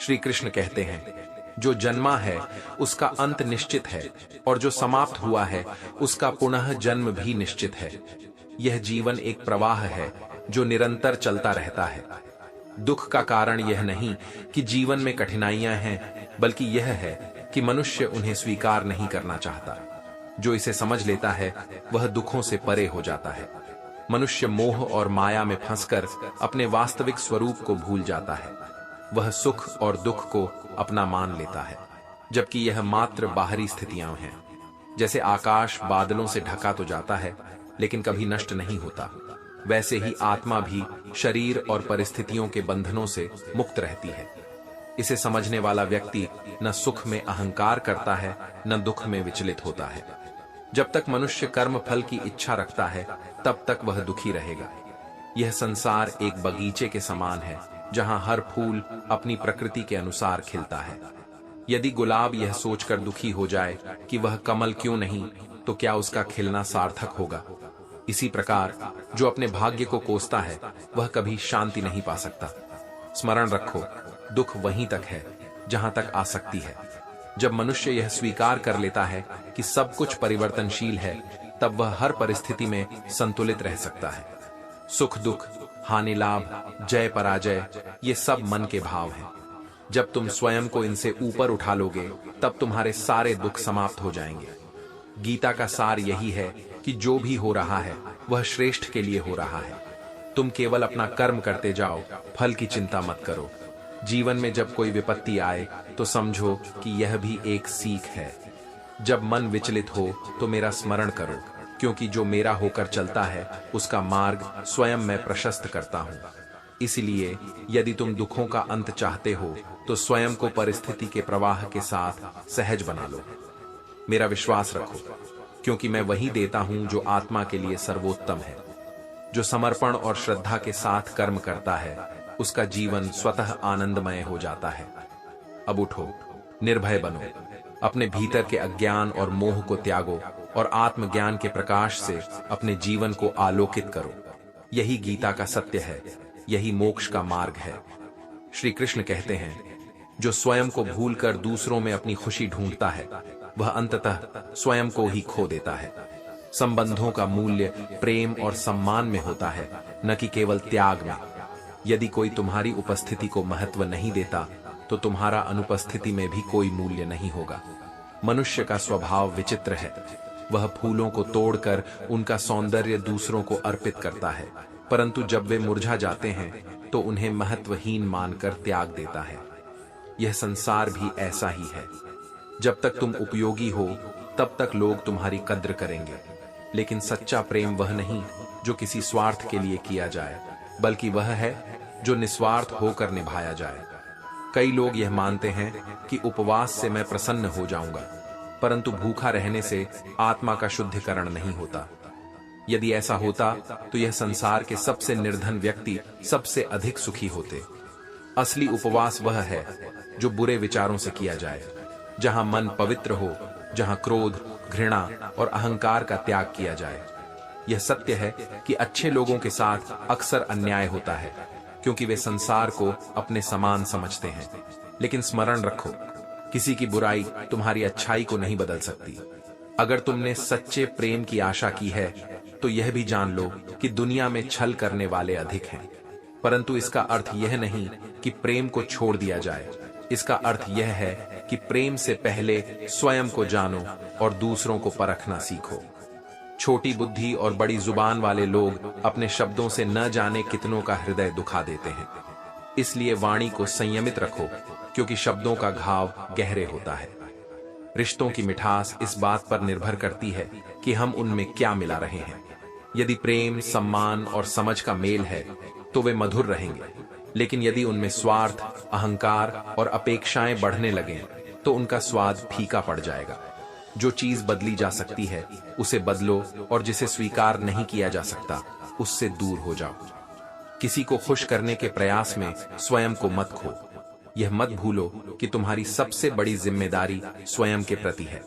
श्री कृष्ण कहते हैं, जो जन्मा है उसका अंत निश्चित है और जो समाप्त हुआ है उसका पुनः जन्म भी निश्चित है। यह जीवन एक प्रवाह है जो निरंतर चलता रहता है। दुख का कारण यह नहीं कि जीवन में कठिनाइयां हैं, बल्कि यह है कि मनुष्य उन्हें स्वीकार नहीं करना चाहता। जो इसे समझ लेता है वह दुखों से परे हो जाता है। मनुष्य मोह और माया में फंसकर अपने वास्तविक स्वरूप को भूल जाता है। वह सुख और दुख को अपना मान लेता है, जबकि यह मात्र बाहरी स्थितियां हैं। जैसे आकाश बादलों से ढका तो जाता है लेकिन कभी नष्ट नहीं होता, वैसे ही आत्मा भी शरीर और परिस्थितियों के बंधनों से मुक्त रहती है। इसे समझने वाला व्यक्ति न सुख में अहंकार करता है न दुख में विचलित होता है। जब तक मनुष्य कर्म फल की इच्छा रखता है तब तक वह दुखी रहेगा। यह संसार एक बगीचे के समान है जहां हर फूल अपनी प्रकृति के अनुसार खिलता है। यदि गुलाब यह सोचकर दुखी हो जाए कि वह कमल क्यों नहीं, तो क्या उसका खिलना सार्थक होगा? इसी प्रकार जो अपने भाग्य को कोसता है वह कभी शांति नहीं पा सकता। स्मरण रखो, दुख वहीं तक है जहां तक आसक्ति है। जब मनुष्य यह स्वीकार कर लेता है कि सब कुछ परिवर्तनशील है, तब वह हर परिस्थिति में संतुलित रह सकता है। सुख दुख, हानि लाभ, जय पराजय, ये सब मन के भाव हैं। जब तुम स्वयं को इनसे ऊपर उठा लोगे तब तुम्हारे सारे दुख समाप्त हो जाएंगे। गीता का सार यही है कि जो भी हो रहा है वह श्रेष्ठ के लिए हो रहा है। तुम केवल अपना कर्म करते जाओ, फल की चिंता मत करो। जीवन में जब कोई विपत्ति आए तो समझो कि यह भी एक सीख है। जब मन विचलित हो तो मेरा स्मरण करो, क्योंकि जो मेरा होकर चलता है उसका मार्ग स्वयं मैं प्रशस्त करता हूँ। इसलिए यदि तुम दुखों का अंत चाहते हो तो स्वयं को परिस्थिति के प्रवाह के साथ सहज बना लो। मेरा विश्वास रखो, क्योंकि मैं वही देता हूं जो आत्मा के लिए सर्वोत्तम है। जो समर्पण और श्रद्धा के साथ कर्म करता है उसका जीवन स्वतः आनंदमय हो जाता है। अब उठो, निर्भय बनो, अपने भीतर के अज्ञान और मोह को त्यागो और आत्मज्ञान के प्रकाश से अपने जीवन को आलोकित करो। यही गीता का सत्य है, यही मोक्ष का मार्ग है। श्री कृष्ण कहते हैं, जो स्वयं को भूलकर दूसरों में अपनी खुशी ढूंढता है वह अंततः स्वयं को ही खो देता है। संबंधों का मूल्य प्रेम और सम्मान में होता है, न कि केवल त्याग में। यदि कोई तुम्हारी उपस्थिति को महत्व नहीं देता तो तुम्हारा अनुपस्थिति में भी कोई मूल्य नहीं होगा। मनुष्य का स्वभाव विचित्र है। वह फूलों को तोड़कर उनका सौंदर्य दूसरों को अर्पित करता है, परंतु जब वे मुरझा जाते हैं तो उन्हें महत्वहीन मानकर त्याग देता है। यह संसार भी ऐसा ही है। जब तक तुम उपयोगी हो तब तक लोग तुम्हारी कद्र करेंगे, लेकिन सच्चा प्रेम वह नहीं जो किसी स्वार्थ के लिए किया जाए, बल्कि वह है जो निस्वार्थ होकर निभाया जाए। कई लोग यह मानते हैं कि उपवास से मैं प्रसन्न हो जाऊंगा, परंतु भूखा रहने से आत्मा का शुद्धिकरण नहीं होता। यदि ऐसा होता तो यह संसार के सबसे निर्धन व्यक्ति सबसे अधिक सुखी होते। असली उपवास वह है जो बुरे विचारों से किया जाए, जहां मन पवित्र हो, जहां क्रोध, घृणा और अहंकार का त्याग किया जाए। यह सत्य है कि अच्छे लोगों के साथ अक्सर अन्याय होता है, क्योंकि वे संसार को अपने समान समझते हैं। लेकिन स्मरण रखो, किसी की बुराई तुम्हारी अच्छाई को नहीं बदल सकती। अगर तुमने सच्चे प्रेम की आशा की है तो यह भी जान लो कि दुनिया में छल करने वाले अधिक हैं, परंतु इसका अर्थ यह नहीं कि प्रेम को छोड़ दिया जाए। इसका अर्थ यह है कि प्रेम से पहले स्वयं को जानो और दूसरों को परखना सीखो। छोटी बुद्धि और बड़ी जुबान वाले लोग अपने शब्दों से न जाने कितनों का हृदय दुखा देते हैं। इसलिए वाणी को संयमित रखो, क्योंकि शब्दों का घाव गहरे होता है। रिश्तों की मिठास इस बात पर निर्भर करती है कि हम उनमें क्या मिला रहे हैं। यदि प्रेम, सम्मान और समझ का मेल है तो वे मधुर रहेंगे, लेकिन यदि उनमें स्वार्थ, अहंकार और अपेक्षाएं बढ़ने लगें तो उनका स्वाद फीका पड़ जाएगा। जो चीज बदली जा सकती है उसे बदलो, और जिसे स्वीकार नहीं किया जा सकता उससे दूर हो जाओ। किसी को खुश करने के प्रयास में स्वयं को मत खो। यह मत भूलो कि तुम्हारी सबसे बड़ी जिम्मेदारी स्वयं के प्रति है।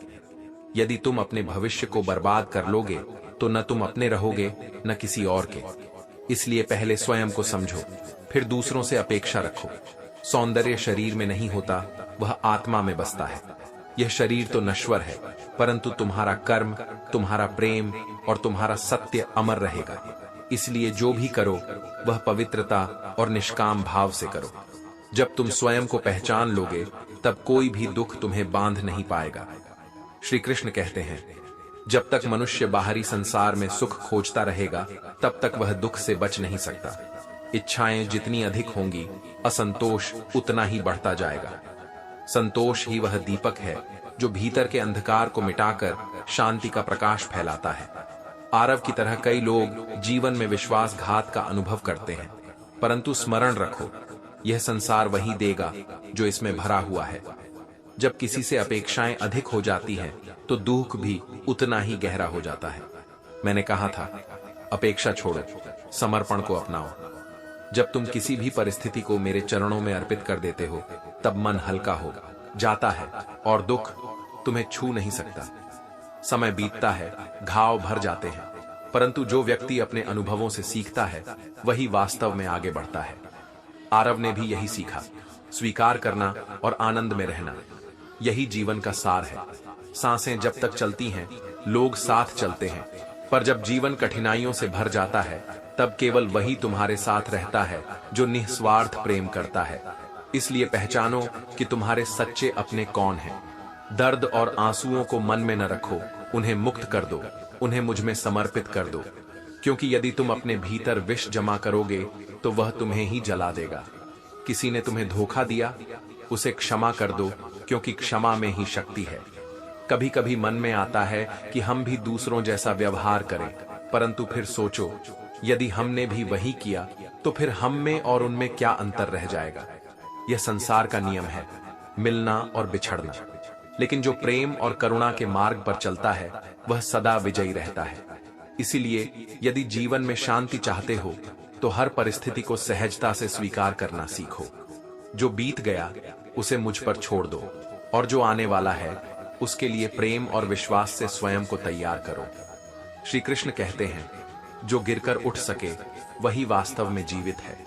यदि तुम अपने भविष्य को बर्बाद कर लोगे तो न तुम अपने रहोगे न किसी और के। इसलिए पहले स्वयं को समझो, फिर दूसरों से अपेक्षा रखो। सौंदर्य शरीर में नहीं होता, वह आत्मा में बसता है। यह शरीर तो नश्वर है, परंतु तुम्हारा कर्म, तुम्हारा प्रेम और तुम्हारा सत्य अमर रहेगा। इसलिए जो भी करो वह पवित्रता और निष्काम भाव से करो। जब तुम स्वयं को पहचान लोगे तब कोई भी दुख तुम्हें बांध नहीं पाएगा। श्री कृष्ण कहते हैं, जब तक मनुष्य बाहरी संसार में सुख खोजता रहेगा तब तक वह दुख से बच नहीं सकता। इच्छाएं जितनी अधिक होंगी, असंतोष उतना ही बढ़ता जाएगा। संतोष ही वह दीपक है जो भीतर के अंधकार को मिटाकर शांति का प्रकाश फैलाता है। आरव की तरह कई लोग जीवन में विश्वासघात का अनुभव करते हैं, परंतु स्मरण रखो, यह संसार वही देगा जो इसमें भरा हुआ है। जब किसी से अपेक्षाएं अधिक हो जाती हैं, तो दुख भी उतना ही गहरा हो जाता है। मैंने कहा था, अपेक्षा छोड़ो, समर्पण को अपनाओ। जब तुम किसी भी परिस्थिति को मेरे चरणों में अर्पित कर देते हो, तब मन हल्का हो जाता है और दुख तुम्हें छू नहीं सकता। समय बीतता है, घाव भर जाते हैं, परंतु जो व्यक्ति अपने अनुभवों से सीखता है वही वास्तव में आगे बढ़ता है। आरव ने भी यही सीखा, स्वीकार करना और आनंद में रहना, यही जीवन का सार है। सांसें जब तक चलती हैं, लोग साथ चलते हैं, पर जब जीवन कठिनाइयों से भर जाता है तब केवल वही तुम्हारे साथ रहता है जो निस्वार्थ प्रेम करता है। इसलिए पहचानो कि तुम्हारे सच्चे अपने कौन हैं। दर्द और आंसुओं को मन में न रखो, उन्हें मुक्त कर दो, उन्हें मुझ में समर्पित कर दो, क्योंकि यदि तुम अपने भीतर विष जमा करोगे तो वह तुम्हें ही जला देगा। किसी ने तुम्हें धोखा दिया, उसे क्षमा कर दो, क्योंकि क्षमा में ही शक्ति है। कभी कभी मन में आता है कि हम भी दूसरों जैसा व्यवहार करें, परंतु फिर सोचो, यदि हमने भी वही किया तो फिर हम में और उनमें क्या अंतर रह जाएगा। यह संसार का नियम है, मिलना और बिछड़ना, लेकिन जो प्रेम और करुणा के मार्ग पर चलता है वह सदा विजयी रहता है। इसीलिए यदि जीवन में शांति चाहते हो तो हर परिस्थिति को सहजता से स्वीकार करना सीखो। जो बीत गया उसे मुझ पर छोड़ दो, और जो आने वाला है उसके लिए प्रेम और विश्वास से स्वयं को तैयार करो। श्री कृष्ण कहते हैं, जो गिरकर उठ सके वही वास्तव में जीवित है।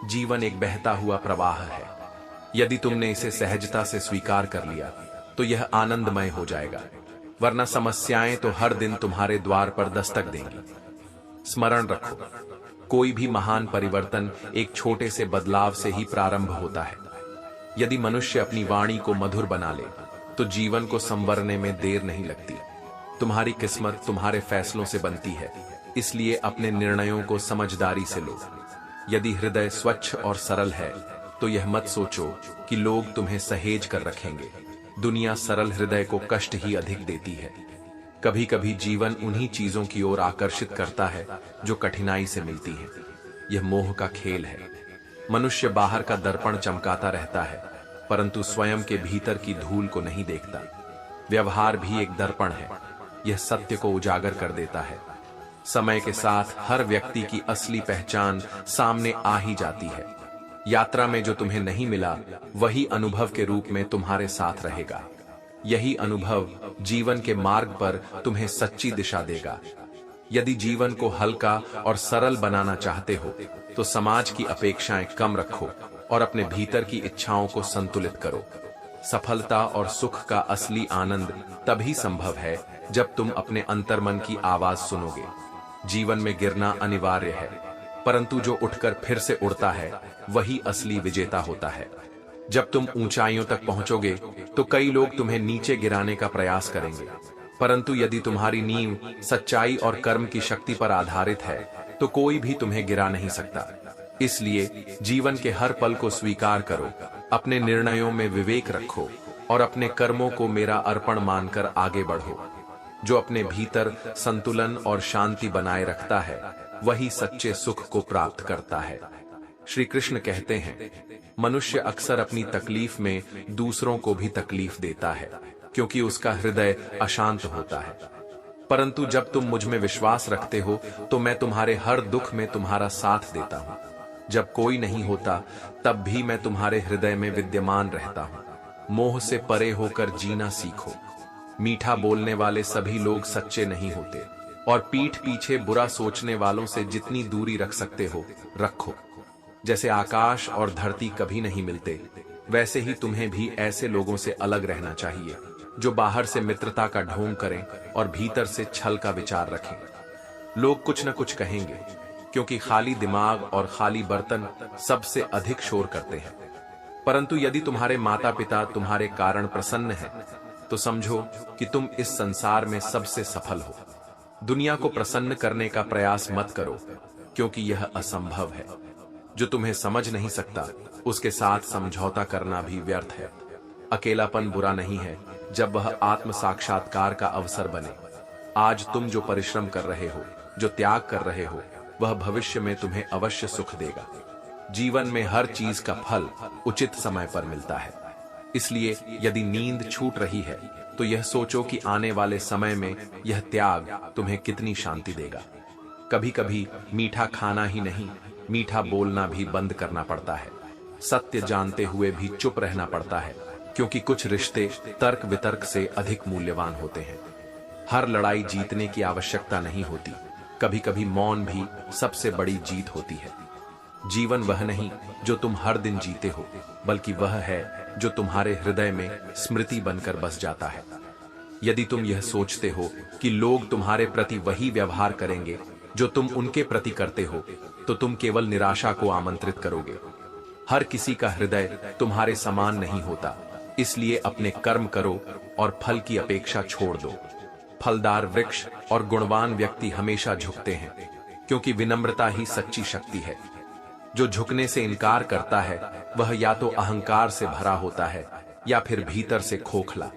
जीवन एक बहता हुआ प्रवाह है। यदि तुमने इसे सहजता से स्वीकार कर लिया तो यह आनंदमय हो जाएगा, वरना समस्याएं तो हर दिन तुम्हारे द्वार पर दस्तक देंगी। स्मरण रखो, कोई भी महान परिवर्तन एक छोटे से बदलाव से ही प्रारंभ होता है। यदि मनुष्य अपनी वाणी को मधुर बना ले तो जीवन को संवरने में देर नहीं लगती। तुम्हारी किस्मत तुम्हारे फैसलों से बनती है, इसलिए अपने निर्णयों को समझदारी से लो। यदि हृदय स्वच्छ और सरल है तो यह मत सोचो कि लोग तुम्हें सहेज कर रखेंगे। दुनिया सरल हृदय को कष्ट ही अधिक देती है। कभी कभी जीवन उन्हीं चीजों की ओर आकर्षित करता है जो कठिनाई से मिलती है। यह मोह का खेल है। मनुष्य बाहर का दर्पण चमकाता रहता है, परंतु स्वयं के भीतर की धूल को नहीं देखता। व्यवहार भी एक दर्पण है, यह सत्य को उजागर कर देता है। समय के साथ हर व्यक्ति की असली पहचान सामने आ ही जाती है। यात्रा में जो तुम्हें नहीं मिला वही अनुभव के रूप में तुम्हारे साथ रहेगा। यही अनुभव जीवन के मार्ग पर तुम्हें सच्ची दिशा देगा। यदि जीवन को हल्का और सरल बनाना चाहते हो तो समाज की अपेक्षाएं कम रखो और अपने भीतर की इच्छाओं को संतुलित करो। सफलता और सुख का असली आनंद तभी संभव है जब तुम अपने अंतर्मन की आवाज सुनोगे। जीवन में गिरना अनिवार्य है, परंतु जो उठकर फिर से उड़ता है वही असली विजेता होता है। जब तुम ऊंचाइयों तक पहुंचोगे तो कई लोग तुम्हें नीचे गिराने का प्रयास करेंगे, परंतु यदि तुम्हारी नींव सच्चाई और कर्म की शक्ति पर आधारित है तो कोई भी तुम्हें गिरा नहीं सकता। इसलिए जीवन के हर पल को स्वीकार करो, अपने निर्णयों में विवेक रखो और अपने कर्मों को मेरा अर्पण मानकर आगे बढ़ो। जो अपने भीतर संतुलन और शांति बनाए रखता है वही सच्चे सुख को प्राप्त करता है। श्री कृष्ण कहते हैं, मनुष्य अक्सर अपनी तकलीफ में दूसरों को भी तकलीफ देता है क्योंकि उसका हृदय अशांत होता है, परंतु जब तुम मुझ में विश्वास रखते हो तो मैं तुम्हारे हर दुख में तुम्हारा साथ देता हूँ। जब कोई नहीं होता तब भी मैं तुम्हारे हृदय में विद्यमान रहता हूँ। मोह से परे होकर जीना सीखो। मीठा बोलने वाले सभी लोग सच्चे नहीं होते, और पीठ पीछे बुरा सोचने वालों से जितनी दूरी रख सकते हो रखो। जैसे आकाश और धरती कभी नहीं मिलते, वैसे ही तुम्हें भी ऐसे लोगों से अलग रहना चाहिए जो बाहर से मित्रता का ढोंग करें और भीतर से छल का विचार रखें। लोग कुछ न कुछ कहेंगे, क्योंकि खाली दिमाग और खाली बर्तन सबसे अधिक शोर करते हैं। परंतु यदि तुम्हारे माता पिता तुम्हारे कारण प्रसन्न हैं, तो समझो कि तुम इस संसार में सबसे सफल हो। दुनिया को प्रसन्न करने का प्रयास मत करो, क्योंकि यह असंभव है। जो तुम्हें समझ नहीं सकता, उसके साथ समझौता करना भी व्यर्थ है। अकेलापन बुरा नहीं है, जब वह आत्म साक्षात्कार का अवसर बने। आज तुम जो परिश्रम कर रहे हो, जो त्याग कर रहे हो, वह भविष्य में तुम्हें अवश्य सुख देगा। जीवन में हर चीज का फल उचित समय पर मिलता है। इसलिए यदि नींद छूट रही है, तो यह सोचो कि आने वाले समय में यह त्याग तुम्हें कितनी शांति देगा। कभी कभी मीठा खाना ही नहीं, मीठा बोलना भी बंद करना पड़ता है। सत्य जानते हुए भी चुप रहना पड़ता है, क्योंकि कुछ रिश्ते तर्क वितर्क से अधिक मूल्यवान होते हैं। हर लड़ाई जीतने की आवश्यकता नहीं होती, कभी कभी मौन भी सबसे बड़ी जीत होती है। जीवन वह नहीं जो तुम हर दिन जीते हो, बल्कि वह है जो तुम्हारे हृदय में स्मृति बनकर बस जाता है। यदि तुम यह सोचते हो कि लोग तुम्हारे प्रति वही व्यवहार करेंगे जो तुम उनके प्रति करते हो, तो तुम केवल निराशा को आमंत्रित करोगे। हर किसी का हृदय तुम्हारे समान नहीं होता, इसलिए अपने कर्म करो और फल की अपेक्षा छोड़ दो। फलदार वृक्ष और गुणवान व्यक्ति हमेशा झुकते हैं, क्योंकि विनम्रता ही सच्ची शक्ति है। जो झुकने से इनकार करता है, वह या तो अहंकार से भरा होता है या फिर भीतर से खोखला।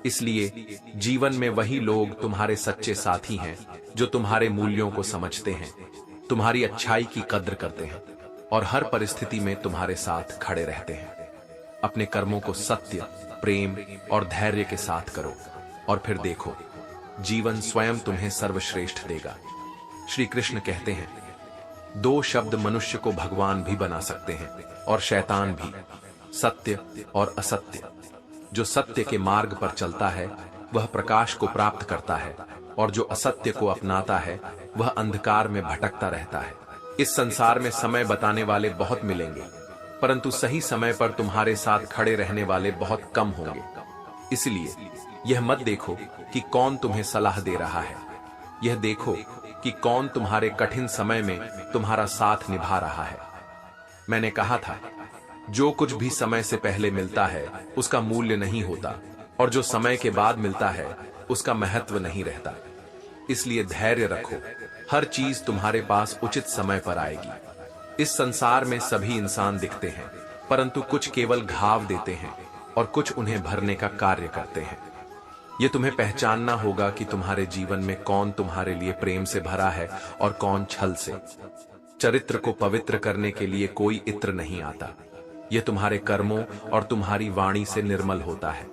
इसलिए जीवन में वही लोग तुम्हारे सच्चे साथी हैं जो तुम्हारे मूल्यों को समझते हैं, तुम्हारी अच्छाई की कद्र करते हैं और हर परिस्थिति में तुम्हारे साथ खड़े रहते हैं। अपने कर्मों को सत्य, प्रेम और धैर्य के साथ करो और फिर देखो, जीवन स्वयं तुम्हें सर्वश्रेष्ठ देगा। श्री कृष्ण कहते हैं, दो शब्द मनुष्य को भगवान भी बना सकते हैं और शैतान भी, सत्य और असत्य। जो सत्य के मार्ग पर चलता है, वह प्रकाश को प्राप्त करता है, और जो असत्य को अपनाता है, वह अंधकार में भटकता रहता है। इस संसार में समय बताने वाले बहुत मिलेंगे, परंतु सही समय पर तुम्हारे साथ खड़े रहने वाले बहुत कम होंगे। इसलिए यह मत देखो कि कौन तुम्हें सलाह दे रहा है, यह देखो कि कौन तुम्हारे कठिन समय में तुम्हारा साथ निभा रहा है। मैंने कहा था, जो कुछ भी समय से पहले मिलता है उसका मूल्य नहीं होता, और जो समय के बाद मिलता है उसका महत्व नहीं रहता। इसलिए धैर्य रखो, हर चीज तुम्हारे पास उचित समय पर आएगी। इस संसार में सभी इंसान दिखते हैं, परंतु कुछ केवल घाव देते हैं और कुछ उन्हें भरने का कार्य करते हैं। ये तुम्हें पहचानना होगा कि तुम्हारे जीवन में कौन तुम्हारे लिए प्रेम से भरा है और कौन छल से। चरित्र को पवित्र करने के लिए कोई इत्र नहीं आता, यह तुम्हारे कर्मों और तुम्हारी वाणी से निर्मल होता है।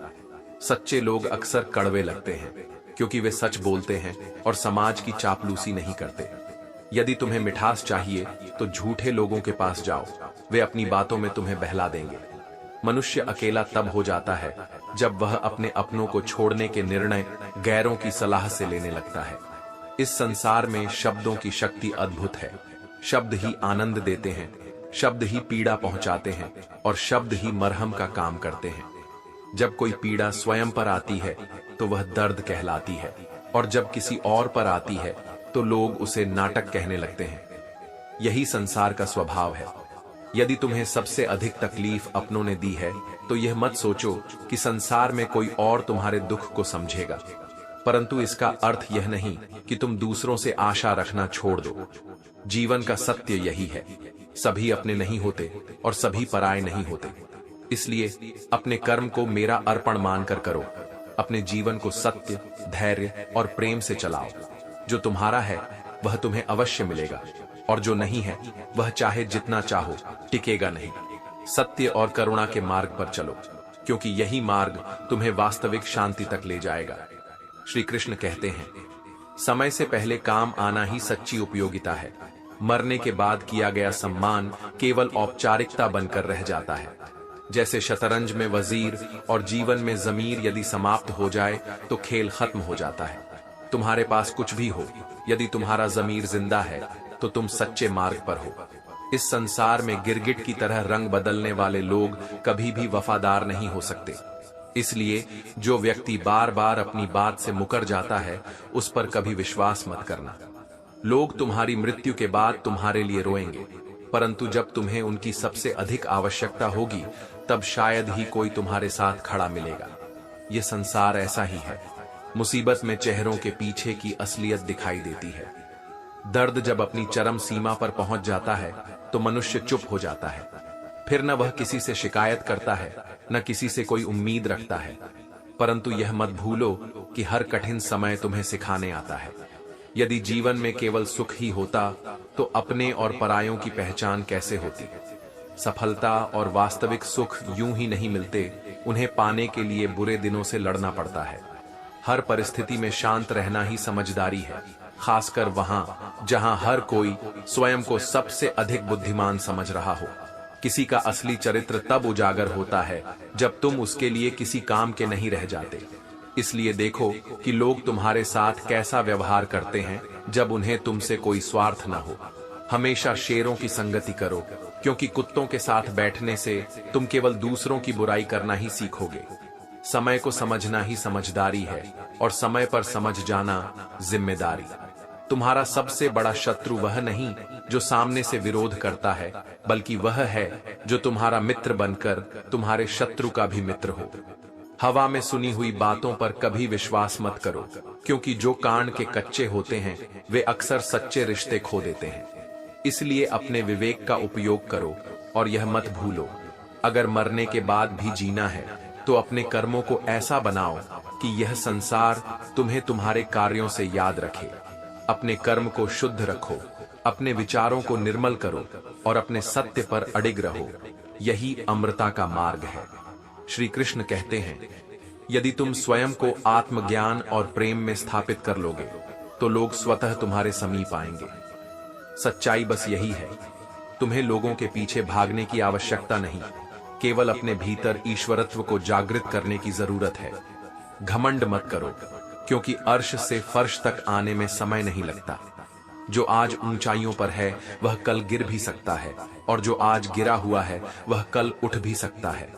सच्चे लोग अक्सर कड़वे लगते हैं, क्योंकि वे सच बोलते हैं और समाज की चापलूसी नहीं करते। यदि तुम्हें मिठास चाहिए तो झूठे लोगों के पास जाओ, वे अपनी बातों में तुम्हें बहला देंगे। मनुष्य अकेला तब हो जाता है जब वह अपने अपनों को छोड़ने के निर्णय गैरों की सलाह से लेने लगता है। इस संसार में शब्दों की शक्ति अद्भुत है। शब्द ही आनंद देते हैं, शब्द ही पीड़ा पहुंचाते हैं और शब्द ही मरहम का काम करते हैं। जब कोई पीड़ा स्वयं पर आती है तो वह दर्द कहलाती है, और जब किसी और पर आती है तो लोग उसे नाटक कहने लगते हैं। यही संसार का स्वभाव है। यदि तुम्हें सबसे अधिक तकलीफ अपनों ने दी है, तो यह मत सोचो कि संसार में कोई और तुम्हारे दुख को समझेगा, परंतु इसका अर्थ यह नहीं कि तुम दूसरों से आशा रखना छोड़ दो। जीवन का सत्य यही है, सभी अपने नहीं होते और सभी पराये नहीं होते। इसलिए अपने कर्म को मेरा अर्पण मानकर करो। अपने जीवन को सत्य, धैर्य और प्रेम से चलाओ। जो तुम्हारा है वह तुम्हें अवश्य मिलेगा, और जो नहीं है वह चाहे जितना चाहो टिकेगा नहीं। सत्य और करुणा के मार्ग पर चलो, क्योंकि यही मार्ग तुम्हें वास्तविक शांति तक ले जाएगा। श्री कृष्ण कहते हैं, समय से पहले काम आना ही सच्ची उपयोगिता है। मरने के बाद किया गया सम्मान केवल औपचारिकता बनकर रह जाता है। जैसे शतरंज में वजीर और जीवन में जमीर यदि समाप्त हो जाए तो खेल खत्म हो जाता है। तुम्हारे पास कुछ भी हो, यदि तुम्हारा जमीर जिंदा है तो तुम सच्चे मार्ग पर हो। इस संसार में गिरगिट की तरह रंग बदलने वाले लोग कभी भी वफादार नहीं हो सकते। इसलिए जो व्यक्ति बार बार अपनी बात से मुकर जाता है, उस पर कभी विश्वास मत करना। लोग तुम्हारी मृत्यु के बाद तुम्हारे लिए रोएंगे, परंतु जब तुम्हें उनकी सबसे अधिक आवश्यकता होगी, तब शायद ही कोई तुम्हारे साथ खड़ा मिलेगा। यह संसार ऐसा ही है। मुसीबत में चेहरों के पीछे की असलियत दिखाई देती है। दर्द जब अपनी चरम सीमा पर पहुंच जाता है, तो मनुष्य चुप हो जाता है। फिर न वह किसी से शिकायत करता है, न किसी से कोई उम्मीद रखता है। परंतु यह मत भूलो कि हर कठिन समय तुम्हें सिखाने आता है। यदि जीवन में केवल सुख ही होता, तो अपने और परायों की पहचान कैसे होती। सफलता और वास्तविक सुख यूं ही नहीं मिलते, उन्हें पाने के लिए बुरे दिनों से लड़ना पड़ता है। हर परिस्थिति में शांत रहना ही समझदारी है, खासकर वहां जहां हर कोई स्वयं को सबसे अधिक बुद्धिमान समझ रहा हो। किसी का असली चरित्र तब उजागर होता है जब तुम उसके लिए किसी काम के नहीं रह जाते। इसलिए देखो कि लोग तुम्हारे साथ कैसा व्यवहार करते हैं जब उन्हें तुमसे कोई स्वार्थ न हो। हमेशा शेरों की संगति करो, क्योंकि कुत्तों के साथ बैठने से तुम केवल दूसरों की बुराई करना ही सीखोगे। समय को समझना ही समझदारी है, और समय पर समझ जाना जिम्मेदारी। तुम्हारा सबसे बड़ा शत्रु वह नहीं जो सामने से विरोध करता है, बल्कि वह है जो तुम्हारा मित्र बनकर तुम्हारे शत्रु का भी मित्र हो। हवा में सुनी हुई बातों पर कभी विश्वास मत करो, क्योंकि जो कान के कच्चे होते हैं वे अक्सर सच्चे रिश्ते खो देते हैं। इसलिए अपने विवेक का उपयोग करो, और यह मत भूलो, अगर मरने के बाद भी जीना है तो अपने कर्मों को ऐसा बनाओ कि यह संसार तुम्हें तुम्हारे कार्यों से याद रखे। अपने कर्म को शुद्ध रखो, अपने विचारों को निर्मल करो, और अपने सत्य पर अडिग रहो। यही अमृता का मार्ग है। श्री कृष्ण कहते हैं, यदि तुम स्वयं को आत्मज्ञान और प्रेम में स्थापित कर लोगे, तो लोग स्वतः तुम्हारे समीप आएंगे। सच्चाई बस यही है। तुम्हें लोगों के पीछे भागने की आवश्यकता नहीं, केवल अपने भीतर ईश्वरत्व को जागृत करने की जरूरत है। घमंड मत करो, क्योंकि अर्श से फर्श तक आने में समय नहीं लगता। जो आज ऊंचाइयों पर है वह कल गिर भी सकता है, और जो आज गिरा हुआ है वह कल उठ भी सकता है।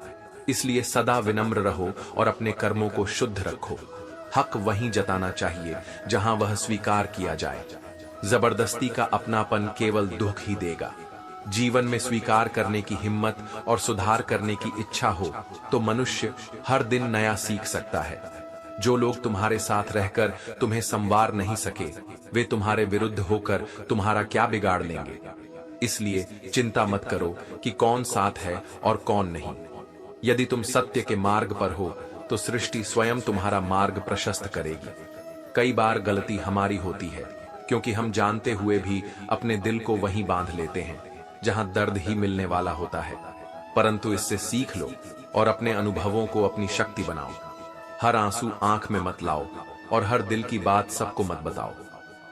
इसलिए सदा विनम्र रहो और अपने कर्मों को शुद्ध रखो। हक वहीं जताना चाहिए जहां वह स्वीकार किया जाए। जबरदस्ती का अपनापन केवल दुख ही देगा। जीवन में स्वीकार करने की हिम्मत और सुधार करने की इच्छा हो, तो मनुष्य हर दिन नया सीख सकता है। जो लोग तुम्हारे साथ रहकर तुम्हें संवार नहीं सके, वे तुम्हारे विरुद्ध होकर तुम्हारा क्या बिगाड़ लेंगे। इसलिए चिंता मत करो कि कौन साथ है और कौन नहीं। यदि तुम सत्य के मार्ग पर हो, तो सृष्टि स्वयं तुम्हारा मार्ग प्रशस्त करेगी। कई बार गलती हमारी होती है, क्योंकि हम जानते हुए भी अपने दिल को वहीं बांध लेते हैं जहां दर्द ही मिलने वाला होता है। परंतु इससे सीख लो और अपने अनुभवों को अपनी शक्ति बनाओ। हर आंसू आंख में मत लाओ, और हर दिल की बात सबको मत बताओ।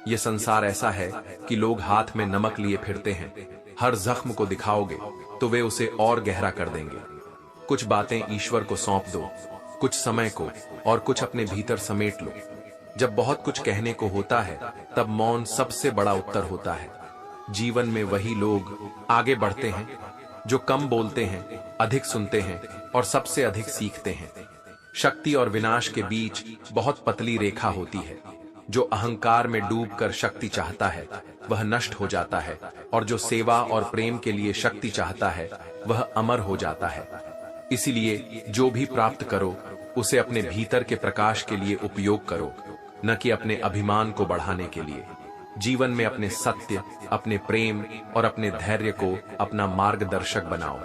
ये संसार ऐसा है कि लोग हाथ में नमक लिए फिरते हैं। हर जख्म को दिखाओगे तो वे उसे और गहरा कर देंगे। कुछ बातें ईश्वर को सौंप दो, कुछ समय को, और कुछ अपने भीतर समेट लो। जब बहुत कुछ कहने को होता है, तब मौन सबसे बड़ा उत्तर होता है। जीवन में वही लोग आगे बढ़ते हैं जो कम बोलते हैं, अधिक सुनते हैं और सबसे अधिक सीखते हैं। शक्ति और विनाश के बीच बहुत पतली रेखा होती है। जो अहंकार में डूबकर शक्ति चाहता है वह नष्ट हो जाता है, और जो सेवा और प्रेम के लिए शक्ति चाहता है वह अमर हो जाता है। इसीलिए जो भी प्राप्त करो उसे अपने भीतर के प्रकाश के लिए उपयोग करो, न कि अपने अभिमान को बढ़ाने के लिए। जीवन में अपने सत्य, अपने प्रेम और अपने धैर्य को अपना मार्गदर्शक बनाओ,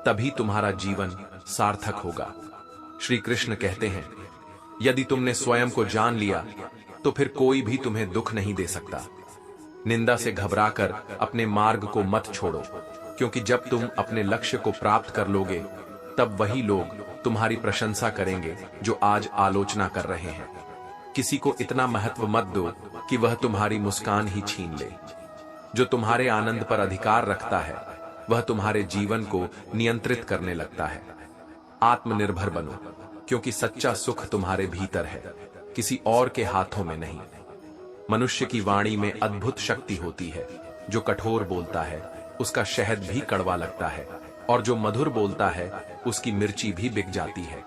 तभी तुम्हारा जीवन सार्थक होगा। श्री कृष्ण कहते हैं, यदि तुमने स्वयं को जान लिया तो फिर कोई भी तुम्हें दुख नहीं दे सकता। निंदा से घबराकर अपने मार्ग को मत छोड़ो, क्योंकि जब तुम अपने लक्ष्य को प्राप्त कर लोगे, तब वही लोग तुम्हारी प्रशंसा करेंगे जो आज आलोचना कर रहे हैं। किसी को इतना महत्व मत दो कि वह तुम्हारी मुस्कान ही छीन ले। जो तुम्हारे आनंद पर अधिकार रखता है वह तुम्हारे जीवन को नियंत्रित करने लगता है। आत्मनिर्भर बनो, क्योंकि सच्चा सुख तुम्हारे भीतर है, किसी और के हाथों में नहीं। मनुष्य की वाणी में अद्भुत शक्ति होती है। जो कठोर बोलता है उसका शहद भी कड़वा लगता है, और जो मधुर बोलता है उसकी मिर्ची भी बिक जाती है।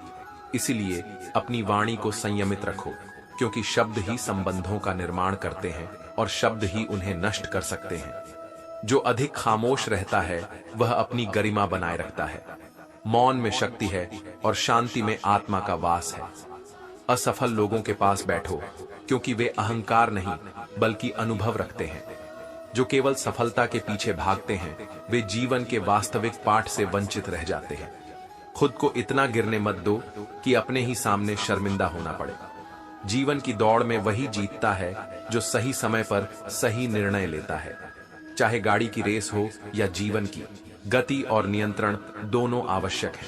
इसीलिए अपनी वाणी को संयमित रखो, क्योंकि शब्द ही संबंधों का निर्माण करते हैं और शब्द ही उन्हें नष्ट कर सकते हैं। जो अधिक खामोश रहता है वह अपनी गरिमा बनाए रखता है। मौन में शक्ति है और शांति में आत्मा का वास है। असफल लोगों के पास बैठो, क्योंकि वे अहंकार नहीं बल्कि अनुभव रखते हैं। जो केवल सफलता के पीछे भागते हैं वे जीवन के वास्तविक पाठ से वंचित रह जाते हैं। खुद को इतना गिरने मत दो कि अपने ही सामने शर्मिंदा होना पड़े। जीवन की दौड़ में वही जीतता है जो सही समय पर सही निर्णय लेता है। चाहे गाड़ी की रेस हो या जीवन की, गति और नियंत्रण दोनों आवश्यक है।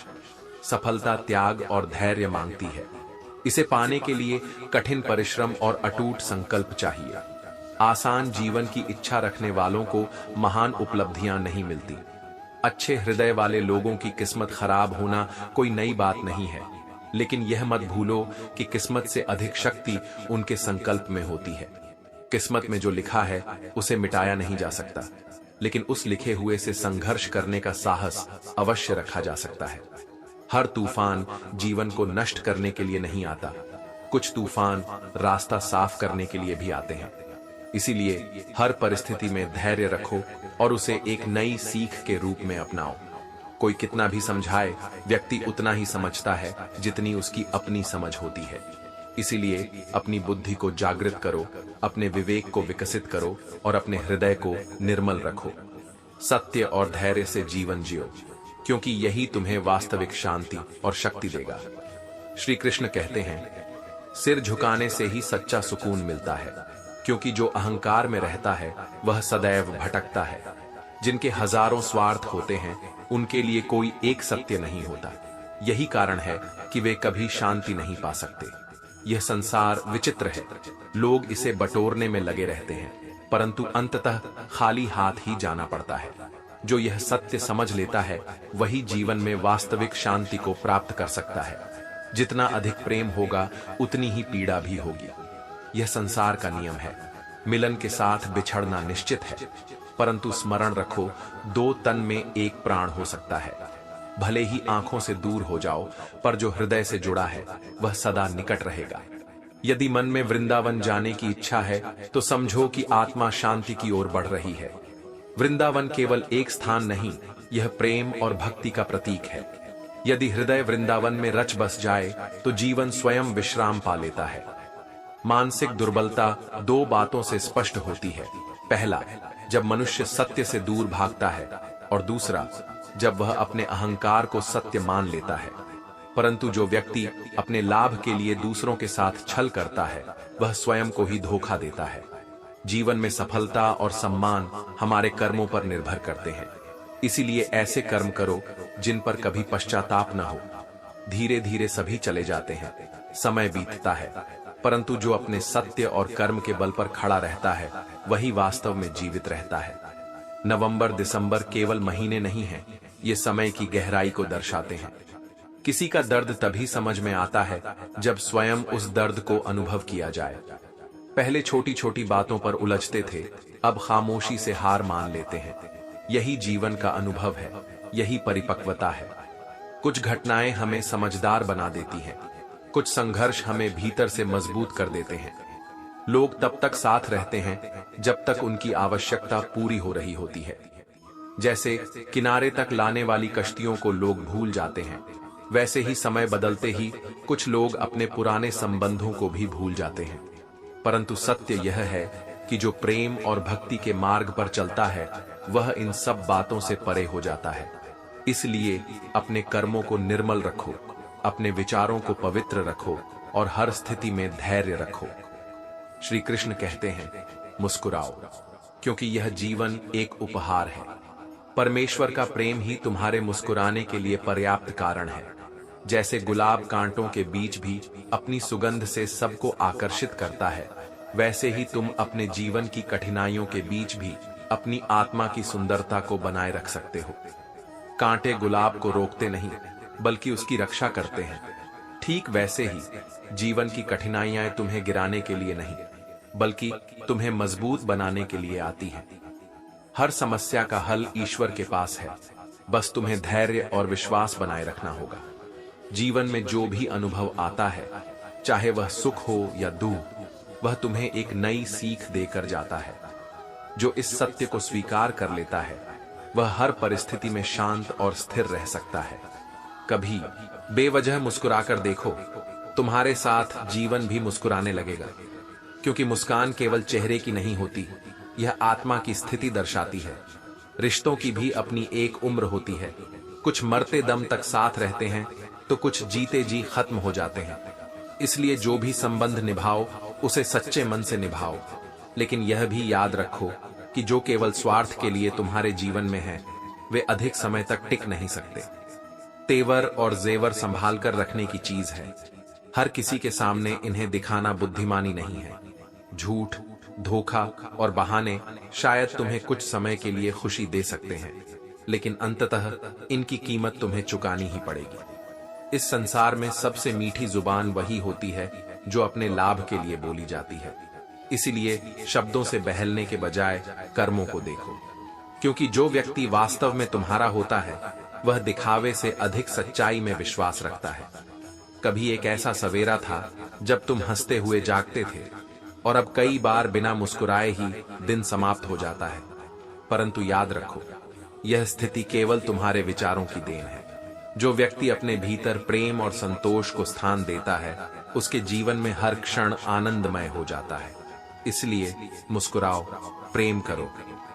सफलता त्याग और धैर्य मांगती है। इसे पाने के लिए कठिन परिश्रम और अटूट संकल्प चाहिए। आसान जीवन की इच्छा रखने वालों को महान उपलब्धियां नहीं मिलती। अच्छे हृदय वाले लोगों की किस्मत खराब होना कोई नई बात नहीं है, लेकिन यह मत भूलो कि किस्मत से अधिक शक्ति उनके संकल्प में होती है। किस्मत में जो लिखा है उसे मिटाया नहीं जा सकता, लेकिन उस लिखे हुए से संघर्ष करने का साहस अवश्य रखा जा सकता है। हर तूफान जीवन को नष्ट करने के लिए नहीं आता, कुछ तूफान रास्ता साफ करने के लिए भी आते हैं। इसीलिए हर परिस्थिति में धैर्य रखो और उसे एक नई सीख के रूप में अपनाओ। कोई कितना भी समझाए, व्यक्ति उतना ही समझता है जितनी उसकी अपनी समझ होती है। इसीलिए अपनी बुद्धि को जागृत करो, अपने विवेक को विकसित करो और अपने हृदय को निर्मल रखो। सत्य और धैर्य से जीवन जियो, क्योंकि यही तुम्हें वास्तविक शांति और शक्ति देगा। श्री कृष्ण कहते हैं, सिर झुकाने से ही सच्चा सुकून मिलता है, क्योंकि जो अहंकार में रहता है वह सदैव भटकता है। जिनके हजारों स्वार्थ होते हैं उनके लिए कोई एक सत्य नहीं होता। यही कारण है कि वे कभी शांति नहीं पा सकते। यह संसार विचित्र है, लोग इसे बटोरने में लगे रहते हैं, परंतु अंततः खाली हाथ ही जाना पड़ता है। जो यह सत्य समझ लेता है वही जीवन में वास्तविक शांति को प्राप्त कर सकता है। जितना अधिक प्रेम होगा उतनी ही पीड़ा भी होगी। यह संसार का नियम है। मिलन के साथ बिछड़ना निश्चित है, परंतु स्मरण रखो, दो तन में एक प्राण हो सकता है। भले ही आंखों से दूर हो जाओ, पर जो हृदय से जुड़ा है वह सदा निकट रहेगा। यदि मन में वृंदावन जाने की इच्छा है तो समझो कि आत्मा शांति की ओर बढ़ रही है। वृंदावन केवल एक स्थान नहीं, यह प्रेम और भक्ति का प्रतीक है। यदि हृदय वृंदावन में रच बस जाए तो जीवन स्वयं विश्राम पा लेता है। मानसिक दुर्बलता दो बातों से स्पष्ट होती है। पहला, जब मनुष्य सत्य से दूर भागता है, और दूसरा, जब वह अपने अहंकार को सत्य मान लेता है। परंतु जो व्यक्ति अपने लाभ के लिए दूसरों के साथ छल करता है वह स्वयं को ही धोखा देता है। जीवन में सफलता और सम्मान हमारे कर्मों पर निर्भर करते हैं। इसीलिए ऐसे कर्म करो जिन पर कभी पश्चाताप न हो। धीरे धीरे सभी चले जाते हैं, समय बीतता है, परंतु जो अपने सत्य और कर्म के बल पर खड़ा रहता है वही वास्तव में जीवित रहता है। नवंबर दिसंबर केवल महीने नहीं हैं, ये समय की गहराई को दर्शाते हैं। किसी का दर्द तभी समझ में आता है जब स्वयं उस दर्द को अनुभव किया जाए। पहले छोटी छोटी बातों पर उलझते थे, अब खामोशी से हार मान लेते हैं। यही जीवन का अनुभव है, यही परिपक्वता है। कुछ घटनाएं हमें समझदार बना देती हैं, कुछ संघर्ष हमें भीतर से मजबूत कर देते हैं। लोग तब तक साथ रहते हैं जब तक उनकी आवश्यकता पूरी हो रही होती है। जैसे किनारे तक लाने वाली कश्तियों को लोग भूल जाते हैं, वैसे ही समय बदलते ही कुछ लोग अपने पुराने संबंधों को भी भूल जाते हैं। परंतु सत्य यह है कि जो प्रेम और भक्ति के मार्ग पर चलता है वह इन सब बातों से परे हो जाता है। इसलिए अपने कर्मों को निर्मल रखो, अपने विचारों को पवित्र रखो और हर स्थिति में धैर्य रखो। श्री कृष्ण कहते हैं, मुस्कुराओ, क्योंकि यह जीवन एक उपहार है। परमेश्वर का प्रेम ही तुम्हारे मुस्कुराने के लिए पर्याप्त कारण है। जैसे गुलाब कांटों के बीच भी अपनी सुगंध से सबको आकर्षित करता है, वैसे ही तुम अपने जीवन की कठिनाइयों के बीच भी अपनी आत्मा की सुंदरता को बनाए रख सकते हो। कांटे गुलाब को रोकते नहीं, बल्कि उसकी रक्षा करते हैं। ठीक वैसे ही जीवन की कठिनाइयां तुम्हें गिराने के लिए नहीं, बल्कि तुम्हें मजबूत बनाने के लिए आती हैं। हर समस्या का हल ईश्वर के पास है, बस तुम्हें धैर्य और विश्वास बनाए रखना होगा। जीवन में जो भी अनुभव आता है, चाहे वह सुख हो या दुख, वह तुम्हें एक नई सीख देकर जाता है। जो इस सत्य को स्वीकार कर लेता है, वह हर परिस्थिति में शांत और स्थिर रह सकता है। कभी बेवजह मुस्कुराकर देखो, तुम्हारे साथ जीवन भी मुस्कुराने लगेगा, क्योंकि मुस्कान केवल चेहरे की नहीं होती, यह आत्मा की स्थिति दर्शाती है। रिश्तों की भी अपनी एक उम्र होती है, कुछ मरते दम तक साथ रहते हैं तो कुछ जीते जी खत्म हो जाते हैं। इसलिए जो भी संबंध निभाओ उसे सच्चे मन से निभाओ, लेकिन यह भी याद रखो कि जो केवल स्वार्थ के लिए तुम्हारे जीवन में है, वे अधिक समय तक टिक नहीं सकते। तेवर और जेवर संभाल कर रखने की चीज है, हर किसी के सामने इन्हें दिखाना बुद्धिमानी नहीं है। झूठ, धोखा और बहाने शायद तुम्हें कुछ समय के लिए खुशी दे सकते हैं, लेकिन अंततः इनकी कीमत तुम्हें चुकानी ही पड़ेगी। इस संसार में सबसे मीठी जुबान वही होती है जो अपने लाभ के लिए बोली जाती है। इसीलिए शब्दों से बहलने के बजाय कर्मों को देखो, क्योंकि जो व्यक्ति वास्तव में तुम्हारा होता है, वह दिखावे से अधिक सच्चाई में विश्वास रखता है। कभी एक ऐसा सवेरा था जब तुम हंसते हुए जागते थे, और अब कई बार बिना मुस्कुराए ही दिन समाप्त हो जाता है। परंतु याद रखो, यह स्थिति केवल तुम्हारे विचारों की देन है। जो व्यक्ति अपने भीतर प्रेम और संतोष को स्थान देता है, उसके जीवन में हर क्षण आनंदमय हो जाता है। इसलिए मुस्कुराओ, प्रेम करो,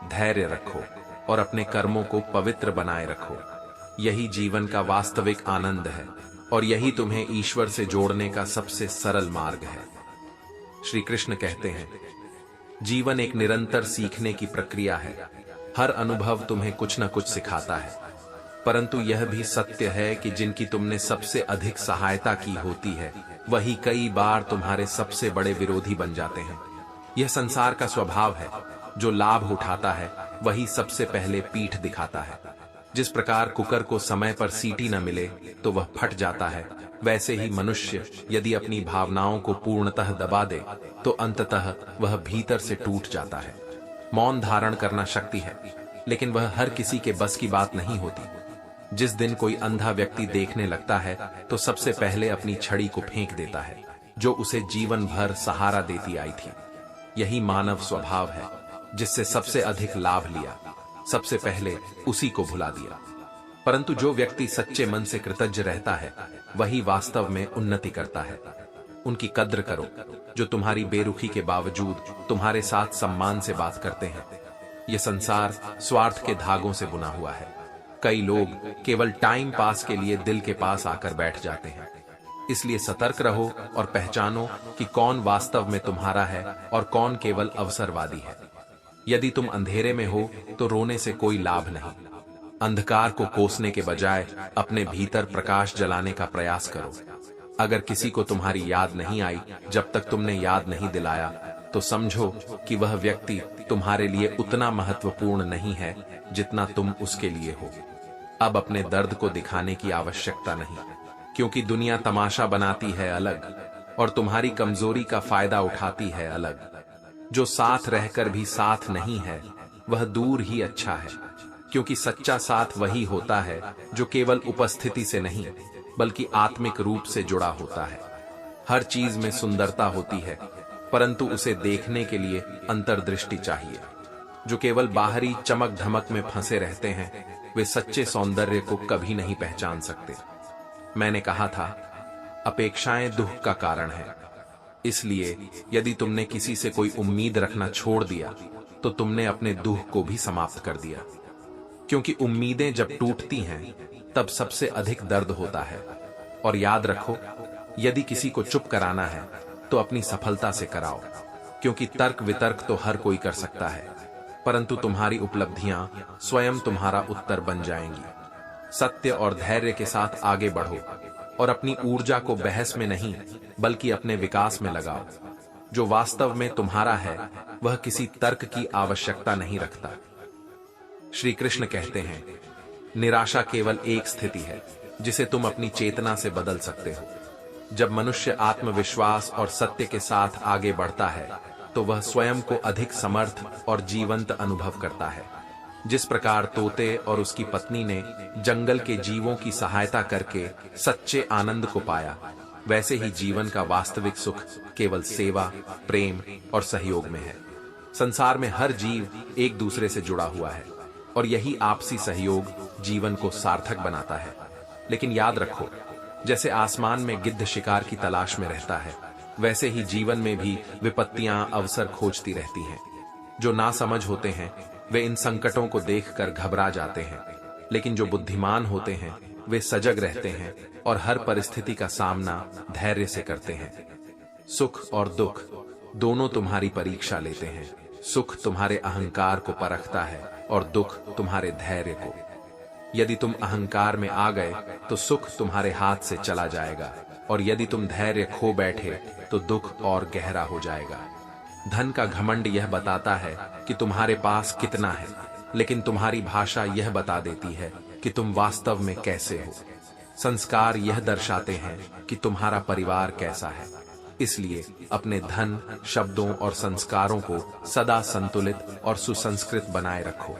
धैर्य रखो और अपने कर्मों को पवित्र बनाए रखो। यही जीवन का वास्तविक आनंद है, और यही तुम्हें ईश्वर से जोड़ने का सबसे सरल मार्ग है। श्री कृष्ण कहते हैं, जीवन एक निरंतर सीखने की प्रक्रिया है। हर अनुभव तुम्हें कुछ न कुछ सिखाता है, परंतु यह भी सत्य है कि जिनकी तुमने सबसे अधिक सहायता की होती है, वही कई बार तुम्हारे सबसे बड़े विरोधी बन जाते हैं। यह संसार का स्वभाव है, जो लाभ उठाता है वही सबसे पहले पीठ दिखाता है। जिस प्रकार कुकर को समय पर सीटी न मिले तो वह फट जाता है, वैसे ही मनुष्य यदि अपनी भावनाओं को पूर्णतः दबा दे तो अंततः वह भीतर से टूट जाता है। मौन धारण करना शक्ति है, लेकिन वह हर किसी के बस की बात नहीं होती। जिस दिन कोई अंधा व्यक्ति देखने लगता है तो सबसे पहले अपनी छड़ी को फेंक देता है, जो उसे जीवन भर सहारा देती आई थी। यही मानव स्वभाव है, जिससे सबसे अधिक लाभ लिया, सबसे पहले उसी को भुला दिया। परंतु जो व्यक्ति सच्चे मन से कृतज्ञ रहता है, वही वास्तव में उन्नति करता है। उनकी कद्र करो, जो तुम्हारी बेरुखी के बावजूद तुम्हारे साथ सम्मान से बात करते हैं। यह संसार स्वार्थ के धागों से बुना हुआ है। कई लोग केवल टाइम पास के लिए दिल के पास आकर बैठ जाते हैं। इसलिए सतर्क रहो और पहचानो कि कौन वास्तव में तुम्हारा है और कौन केवल अवसरवादी है। यदि तुम अंधेरे में हो तो रोने से कोई लाभ नहीं। अंधकार को कोसने के बजाय अपने भीतर प्रकाश जलाने का प्रयास करो। अगर किसी को तुम्हारी याद नहीं आई जब तक तुमने याद नहीं दिलाया, तो समझो कि वह व्यक्ति तुम्हारे लिए उतना महत्वपूर्ण नहीं है जितना तुम उसके लिए हो। अब अपने दर्द को दिखाने की आवश्यकता नहीं, क्योंकि दुनिया तमाशा बनाती है अलग और तुम्हारी कमजोरी का फायदा उठाती है अलग। जो साथ रहकर भी साथ नहीं है, वह दूर ही अच्छा है, क्योंकि सच्चा साथ वही होता है जो केवल उपस्थिति से नहीं बल्कि आत्मिक रूप से जुड़ा होता है। हर चीज में सुंदरता होती है, परंतु उसे देखने के लिए अंतर्दृष्टि चाहिए। जो केवल बाहरी चमक धमक में फंसे रहते हैं, वे सच्चे सौंदर्य को कभी नहीं पहचान सकते। मैंने कहा था, अपेक्षाएं दुख का कारण है। इसलिए यदि तुमने किसी से कोई उम्मीद रखना छोड़ दिया, तो तुमने अपने दुख को भी समाप्त कर दिया। क्योंकि उम्मीदें जब टूटती हैं, तब सबसे अधिक दर्द होता है। और याद रखो, यदि किसी को चुप कराना है तो अपनी सफलता से कराओ, क्योंकि तर्क वितर्क तो हर कोई कर सकता है, परंतु तुम्हारी उपलब्धियां स्वयं तुम्हारा उत्तर बन जाएंगी। सत्य और धैर्य के साथ आगे बढ़ो और अपनी ऊर्जा को बहस में नहीं बल्कि अपने विकास में लगाओ। जो वास्तव में तुम्हारा है, वह किसी तर्क की आवश्यकता नहीं रखता। श्री कृष्ण कहते हैं, निराशा केवल एक स्थिति है जिसे तुम अपनी चेतना से बदल सकते हो। जब मनुष्य आत्मविश्वास और सत्य के साथ आगे बढ़ता है, तो वह स्वयं को अधिक समर्थ और जीवंत अनुभव करता है। जिस प्रकार तोते और उसकी पत्नी ने जंगल के जीवों की सहायता करके सच्चे आनंद को पाया, वैसे ही जीवन का वास्तविक सुख केवल सेवा, प्रेम और सहयोग में है। संसार में हर जीव एक दूसरे से जुड़ा हुआ है और यही आपसी सहयोग जीवन को सार्थक बनाता है। लेकिन याद रखो, जैसे आसमान में गिद्ध शिकार की तलाश में रहता है, वैसे ही जीवन में भी विपत्तियां अवसर खोजती रहती हैं। जो नासमझ होते हैं वे इन संकटों को देखकर घबरा जाते हैं, लेकिन जो बुद्धिमान होते हैं वे सजग रहते हैं और हर परिस्थिति का सामना धैर्य से करते हैं। सुख और दुख दोनों तुम्हारी परीक्षा लेते हैं। सुख तुम्हारे अहंकार को परखता है और दुख तुम्हारे धैर्य को। यदि तुम अहंकार में आ गए तो सुख तुम्हारे हाथ से चला जाएगा, और यदि तुम धैर्य खो बैठे तो दुख और गहरा हो जाएगा। धन का घमंड यह बताता है कि तुम्हारे पास कितना है, लेकिन तुम्हारी भाषा यह बता देती है कि तुम वास्तव में कैसे हो। संस्कार यह दर्शाते हैं कि तुम्हारा परिवार कैसा है। इसलिए अपने धन, शब्दों और संस्कारों को सदा संतुलित और सुसंस्कृत बनाए रखो।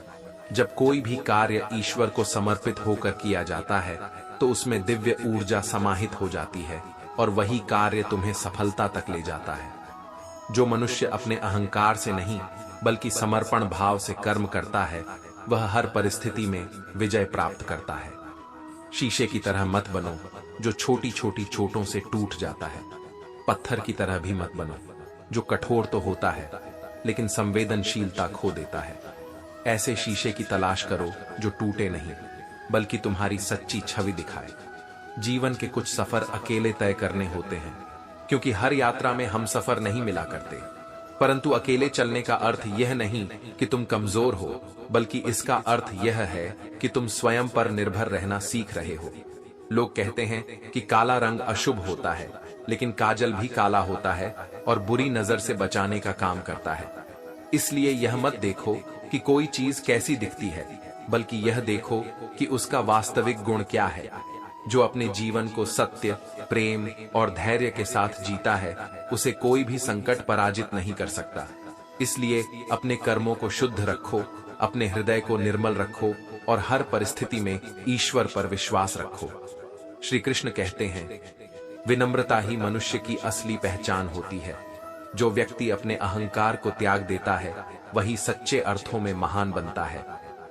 जब कोई भी कार्य ईश्वर को समर्पित होकर किया जाता है तो उसमें दिव्य ऊर्जा समाहित हो जाती है और वही कार्य तुम्हें सफलता तक ले जाता है। जो मनुष्य अपने अहंकार से नहीं बल्कि समर्पण भाव से कर्म करता है, वह हर परिस्थिति में विजय प्राप्त करता है। शीशे की तरह मत बनो जो छोटी छोटी चोटों से टूट जाता है। पत्थर की तरह भी मत बनो जो कठोर तो होता है लेकिन संवेदनशीलता खो देता है। ऐसे शीशे की तलाश करो जो टूटे नहीं बल्कि तुम्हारी सच्ची छवि दिखाए। जीवन के कुछ सफर अकेले तय करने होते हैं, क्योंकि हर यात्रा में हम सफर नहीं मिला करते। परंतु अकेले चलने का अर्थ यह नहीं कि तुम कमजोर हो, बल्कि इसका अर्थ यह है कि तुम स्वयं पर निर्भर रहना सीख रहे हो। लोग कहते हैं कि काला रंग अशुभ होता है, लेकिन काजल भी काला होता है और बुरी नजर से बचाने का काम करता है। इसलिए यह मत देखो कि कोई चीज कैसी दिखती है, बल्कि यह देखो कि उसका वास्तविक गुण क्या है। जो अपने जीवन को सत्य, प्रेम और धैर्य के साथ जीता है, उसे कोई भी संकट पराजित नहीं कर सकता। इसलिए अपने कर्मों को शुद्ध रखो, अपने हृदय को निर्मल रखो और हर परिस्थिति में ईश्वर पर विश्वास रखो। श्री कृष्ण कहते हैं, विनम्रता ही मनुष्य की असली पहचान होती है। जो व्यक्ति अपने अहंकार को त्याग देता है, वही सच्चे अर्थों में महान बनता है।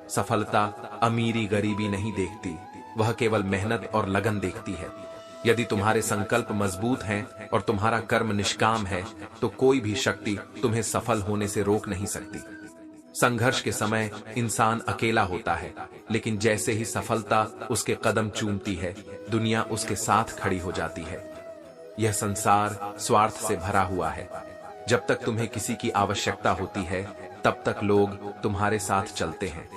सफलता अमीरी गरीबी नहीं देखती, वह केवल मेहनत और लगन देखती है। यदि तुम्हारे संकल्प मजबूत हैं और तुम्हारा कर्म निष्काम है, तो कोई भी शक्ति तुम्हें सफल होने से रोक नहीं सकती। संघर्ष के समय इंसान अकेला होता है, लेकिन जैसे ही सफलता उसके कदम चूमती है, दुनिया उसके साथ खड़ी हो जाती है। यह संसार स्वार्थ से भरा हुआ है। जब तक तुम्हें किसी की आवश्यकता होती है, तब तक लोग तुम्हारे साथ चलते हैं,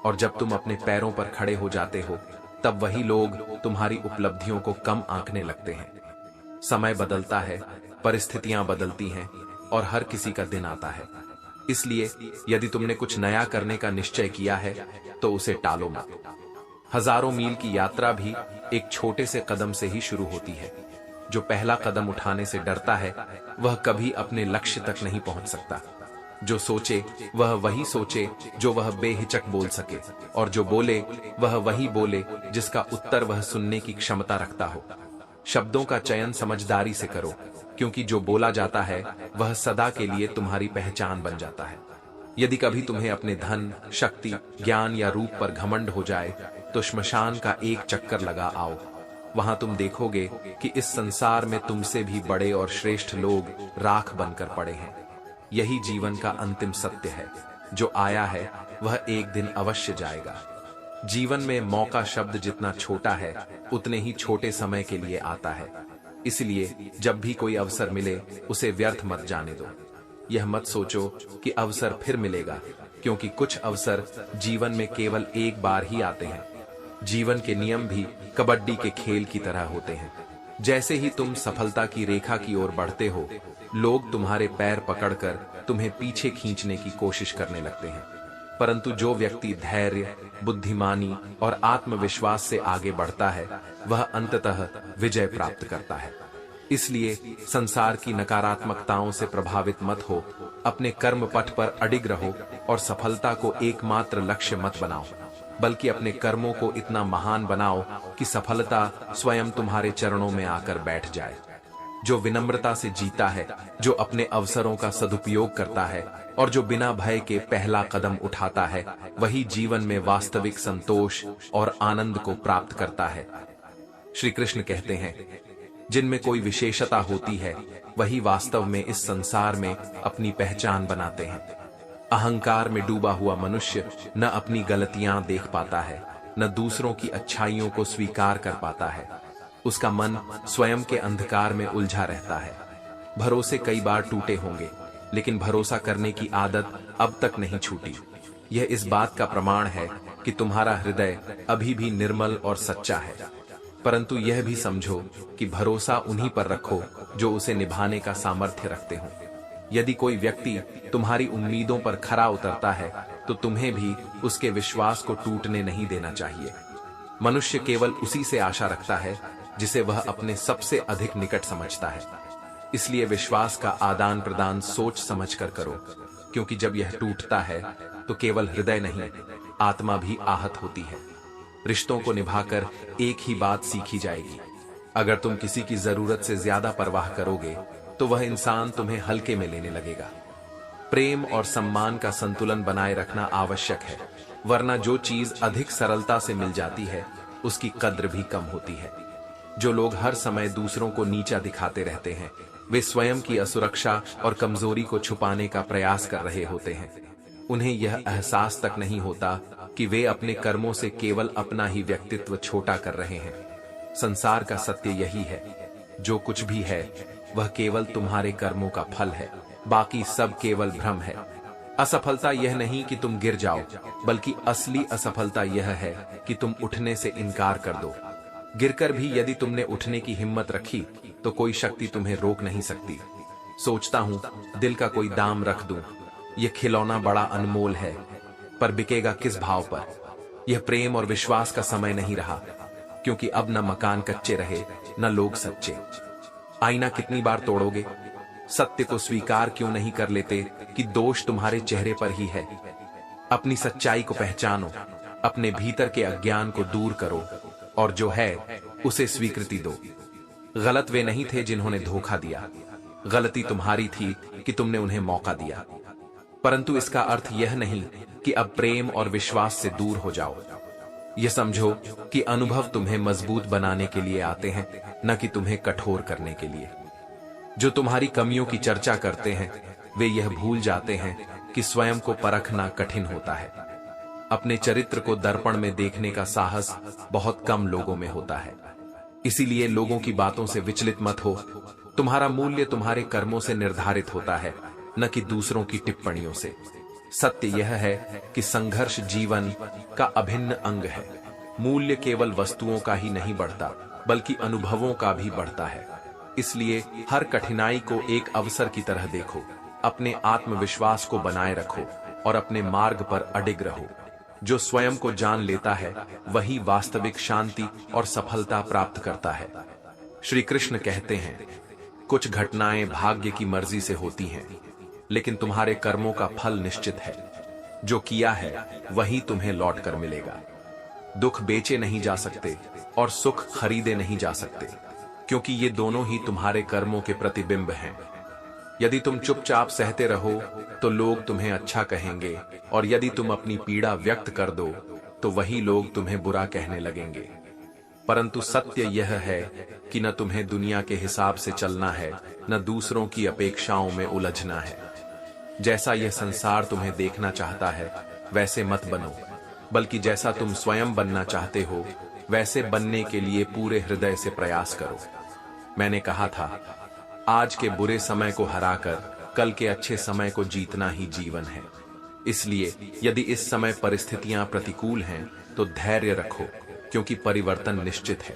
और जब तुम अपने पैरों पर खड़े हो जाते हो, तब वही लोग तुम्हारी उपलब्धियों को कम आंकने लगते हैं। समय बदलता है, परिस्थितियां बदलती हैं और हर किसी का दिन आता है। इसलिए यदि तुमने कुछ नया करने का निश्चय किया है तो उसे टालो मत। हजारों मील की यात्रा भी एक छोटे से कदम से ही शुरू होती है। जो पहला कदम उठाने से डरता है, वह कभी अपने लक्ष्य तक नहीं पहुंच सकता। जो सोचे वह वही सोचे जो वह बेहिचक बोल सके, और जो बोले वह वही बोले जिसका उत्तर वह सुनने की क्षमता रखता हो। शब्दों का चयन समझदारी से करो, क्योंकि जो बोला जाता है वह सदा के लिए तुम्हारी पहचान बन जाता है। यदि कभी तुम्हें अपने धन, शक्ति, ज्ञान या रूप पर घमंड हो जाए, तो श्मशान का एक चक्कर लगा आओ। वहां तुम देखोगे कि इस संसार में तुमसे भी बड़े और श्रेष्ठ लोग राख बनकर पड़े हैं। यही जीवन का अंतिम सत्य है। जो आया है वह एक दिन अवश्य जाएगा। जीवन में मौका शब्द जितना छोटा है, उतने ही छोटे समय के लिए आता है। इसलिए जब भी कोई अवसर मिले, उसे व्यर्थ मत जाने दो। यह मत सोचो कि अवसर फिर मिलेगा, क्योंकि कुछ अवसर जीवन में केवल एक बार ही आते हैं। जीवन के नियम भी कबड्डी के खेल की तरह होते हैं। जैसे ही तुम सफलता की रेखा की ओर बढ़ते हो, लोग तुम्हारे पैर पकड़कर तुम्हें पीछे खींचने की कोशिश करने लगते हैं। परंतु जो व्यक्ति धैर्य, बुद्धिमानी और आत्मविश्वास से आगे बढ़ता है, वह अंततः विजय प्राप्त करता है। इसलिए संसार की नकारात्मकताओं से प्रभावित मत हो, अपने कर्म पथ पर अडिग रहो और सफलता को एकमात्र लक्ष्य मत बनाओ, बल्कि अपने कर्मों को इतना महान बनाओ कि सफलता स्वयं तुम्हारे चरणों में आकर बैठ जाए। जो विनम्रता से जीता है, जो अपने अवसरों का सदुपयोग करता है और जो बिना भय के पहला कदम उठाता है, वही जीवन में वास्तविक संतोष और आनंद को प्राप्त करता है। श्री कृष्ण कहते हैं, जिनमें कोई विशेषता होती है वही वास्तव में इस संसार में अपनी पहचान बनाते हैं। अहंकार में डूबा हुआ मनुष्य न अपनी गलतियां देख पाता है, न दूसरों की अच्छाइयों को स्वीकार कर पाता है। उसका मन स्वयं के अंधकार में उलझा रहता है। भरोसे कई बार टूटे होंगे, लेकिन भरोसा करने की आदत अब तक नहीं छूटी। यह इस बात का प्रमाण है कि तुम्हारा हृदय अभी भी निर्मल और सच्चा है। परंतु यह भी समझो कि भरोसा उन्हीं पर रखो जो उसे निभाने का सामर्थ्य रखते हो। यदि कोई व्यक्ति तुम्हारी उम्मीदों पर खरा उतरता है, तो तुम्हें भी उसके विश्वास को टूटने नहीं देना चाहिए। मनुष्य केवल उसी से आशा रखता है जिसे वह अपने सबसे अधिक निकट समझता है। इसलिए विश्वास का आदान प्रदान सोच समझकर करो, क्योंकि जब यह टूटता है तो केवल हृदय नहीं, आत्मा भी आहत होती है। रिश्तों को निभाकर एक ही बात सीखी जाएगी, अगर तुम किसी की जरूरत से ज्यादा परवाह करोगे तो वह इंसान तुम्हें हल्के में लेने लगेगा। प्रेम और सम्मान का संतुलन बनाए रखना आवश्यक है, वरना जो चीज अधिक सरलता से मिल जाती है उसकी कद्र भी कम होती है। जो लोग हर समय दूसरों को नीचा दिखाते रहते हैं, वे स्वयं की असुरक्षा और कमजोरी को छुपाने का प्रयास कर रहे होते हैं। उन्हें यह एहसास तक नहीं होता कि वे अपने कर्मों से केवल अपना ही व्यक्तित्व छोटा कर रहे हैं। संसार का सत्य यही है, जो कुछ भी है वह केवल तुम्हारे कर्मों का फल है, बाकी सब केवल भ्रम है। असफलता यह नहीं कि तुम गिर जाओ, बल्कि असली असफलता यह है कि तुम उठने से इनकार कर दो। गिरकर भी यदि तुमने उठने की हिम्मत रखी तो कोई शक्ति तुम्हें रोक नहीं सकती। सोचता हूं दिल का कोई दाम रख दूं, यह खिलौना बड़ा अनमोल है, पर बिकेगा किस भाव पर। यह प्रेम और विश्वास का समय नहीं रहा, क्योंकि अब न मकान कच्चे रहे न लोग सच्चे। आईना कितनी बार तोड़ोगे? सत्य को स्वीकार क्यों नहीं कर लेते कि दोष तुम्हारे चेहरे पर ही है। अपनी सच्चाई को पहचानो, अपने भीतर के अज्ञान को दूर करो और जो है उसे स्वीकृति दो। गलत वे नहीं थे जिन्होंने धोखा दिया, गलती तुम्हारी थी कि तुमने उन्हें मौका दिया। परंतु इसका अर्थ यह नहीं कि अब प्रेम और विश्वास से दूर हो जाओ। यह समझो कि अनुभव तुम्हें मजबूत बनाने के लिए आते हैं, न कि तुम्हें कठोर करने के लिए। जो तुम्हारी कमियों की चर्चा करते हैं वे यह भूल जाते हैं कि स्वयं को परखना कठिन होता है। अपने चरित्र को दर्पण में देखने का साहस बहुत कम लोगों में होता है। इसीलिए लोगों की बातों से विचलित मत हो। तुम्हारा मूल्य तुम्हारे कर्मों से निर्धारित होता है, न कि दूसरों की टिप्पणियों से। सत्य यह है कि संघर्ष जीवन का अभिन्न अंग है। मूल्य केवल वस्तुओं का ही नहीं बढ़ता, बल्कि अनुभवों का भी बढ़ता है। इसलिए हर कठिनाई को एक अवसर की तरह देखो, अपने आत्मविश्वास को बनाए रखो और अपने मार्ग पर अडिग रहो। जो स्वयं को जान लेता है वही वास्तविक शांति और सफलता प्राप्त करता है। श्री कृष्ण कहते हैं, कुछ घटनाएं भाग्य की मर्जी से होती हैं, लेकिन तुम्हारे कर्मों का फल निश्चित है। जो किया है वही तुम्हें लौट कर मिलेगा। दुख बेचे नहीं जा सकते और सुख खरीदे नहीं जा सकते, क्योंकि ये दोनों ही तुम्हारे कर्मों के प्रतिबिंब हैं। यदि तुम चुपचाप सहते रहो तो लोग तुम्हें अच्छा कहेंगे, और यदि तुम अपनी पीड़ा व्यक्त कर दो तो वही लोग तुम्हें बुरा कहने लगेंगे। परंतु सत्य यह है कि न तुम्हें दुनिया के हिसाब से चलना है, न दूसरों की अपेक्षाओं में उलझना है। जैसा यह संसार तुम्हें देखना चाहता है वैसे मत बनो, बल्कि जैसा तुम स्वयं बनना चाहते हो वैसे बनने के लिए पूरे हृदय से प्रयास करो। मैंने कहा था, आज के बुरे समय को हराकर कल के अच्छे समय को जीतना ही जीवन है। इसलिए यदि इस समय परिस्थितियां प्रतिकूल हैं तो धैर्य रखो, क्योंकि परिवर्तन निश्चित है।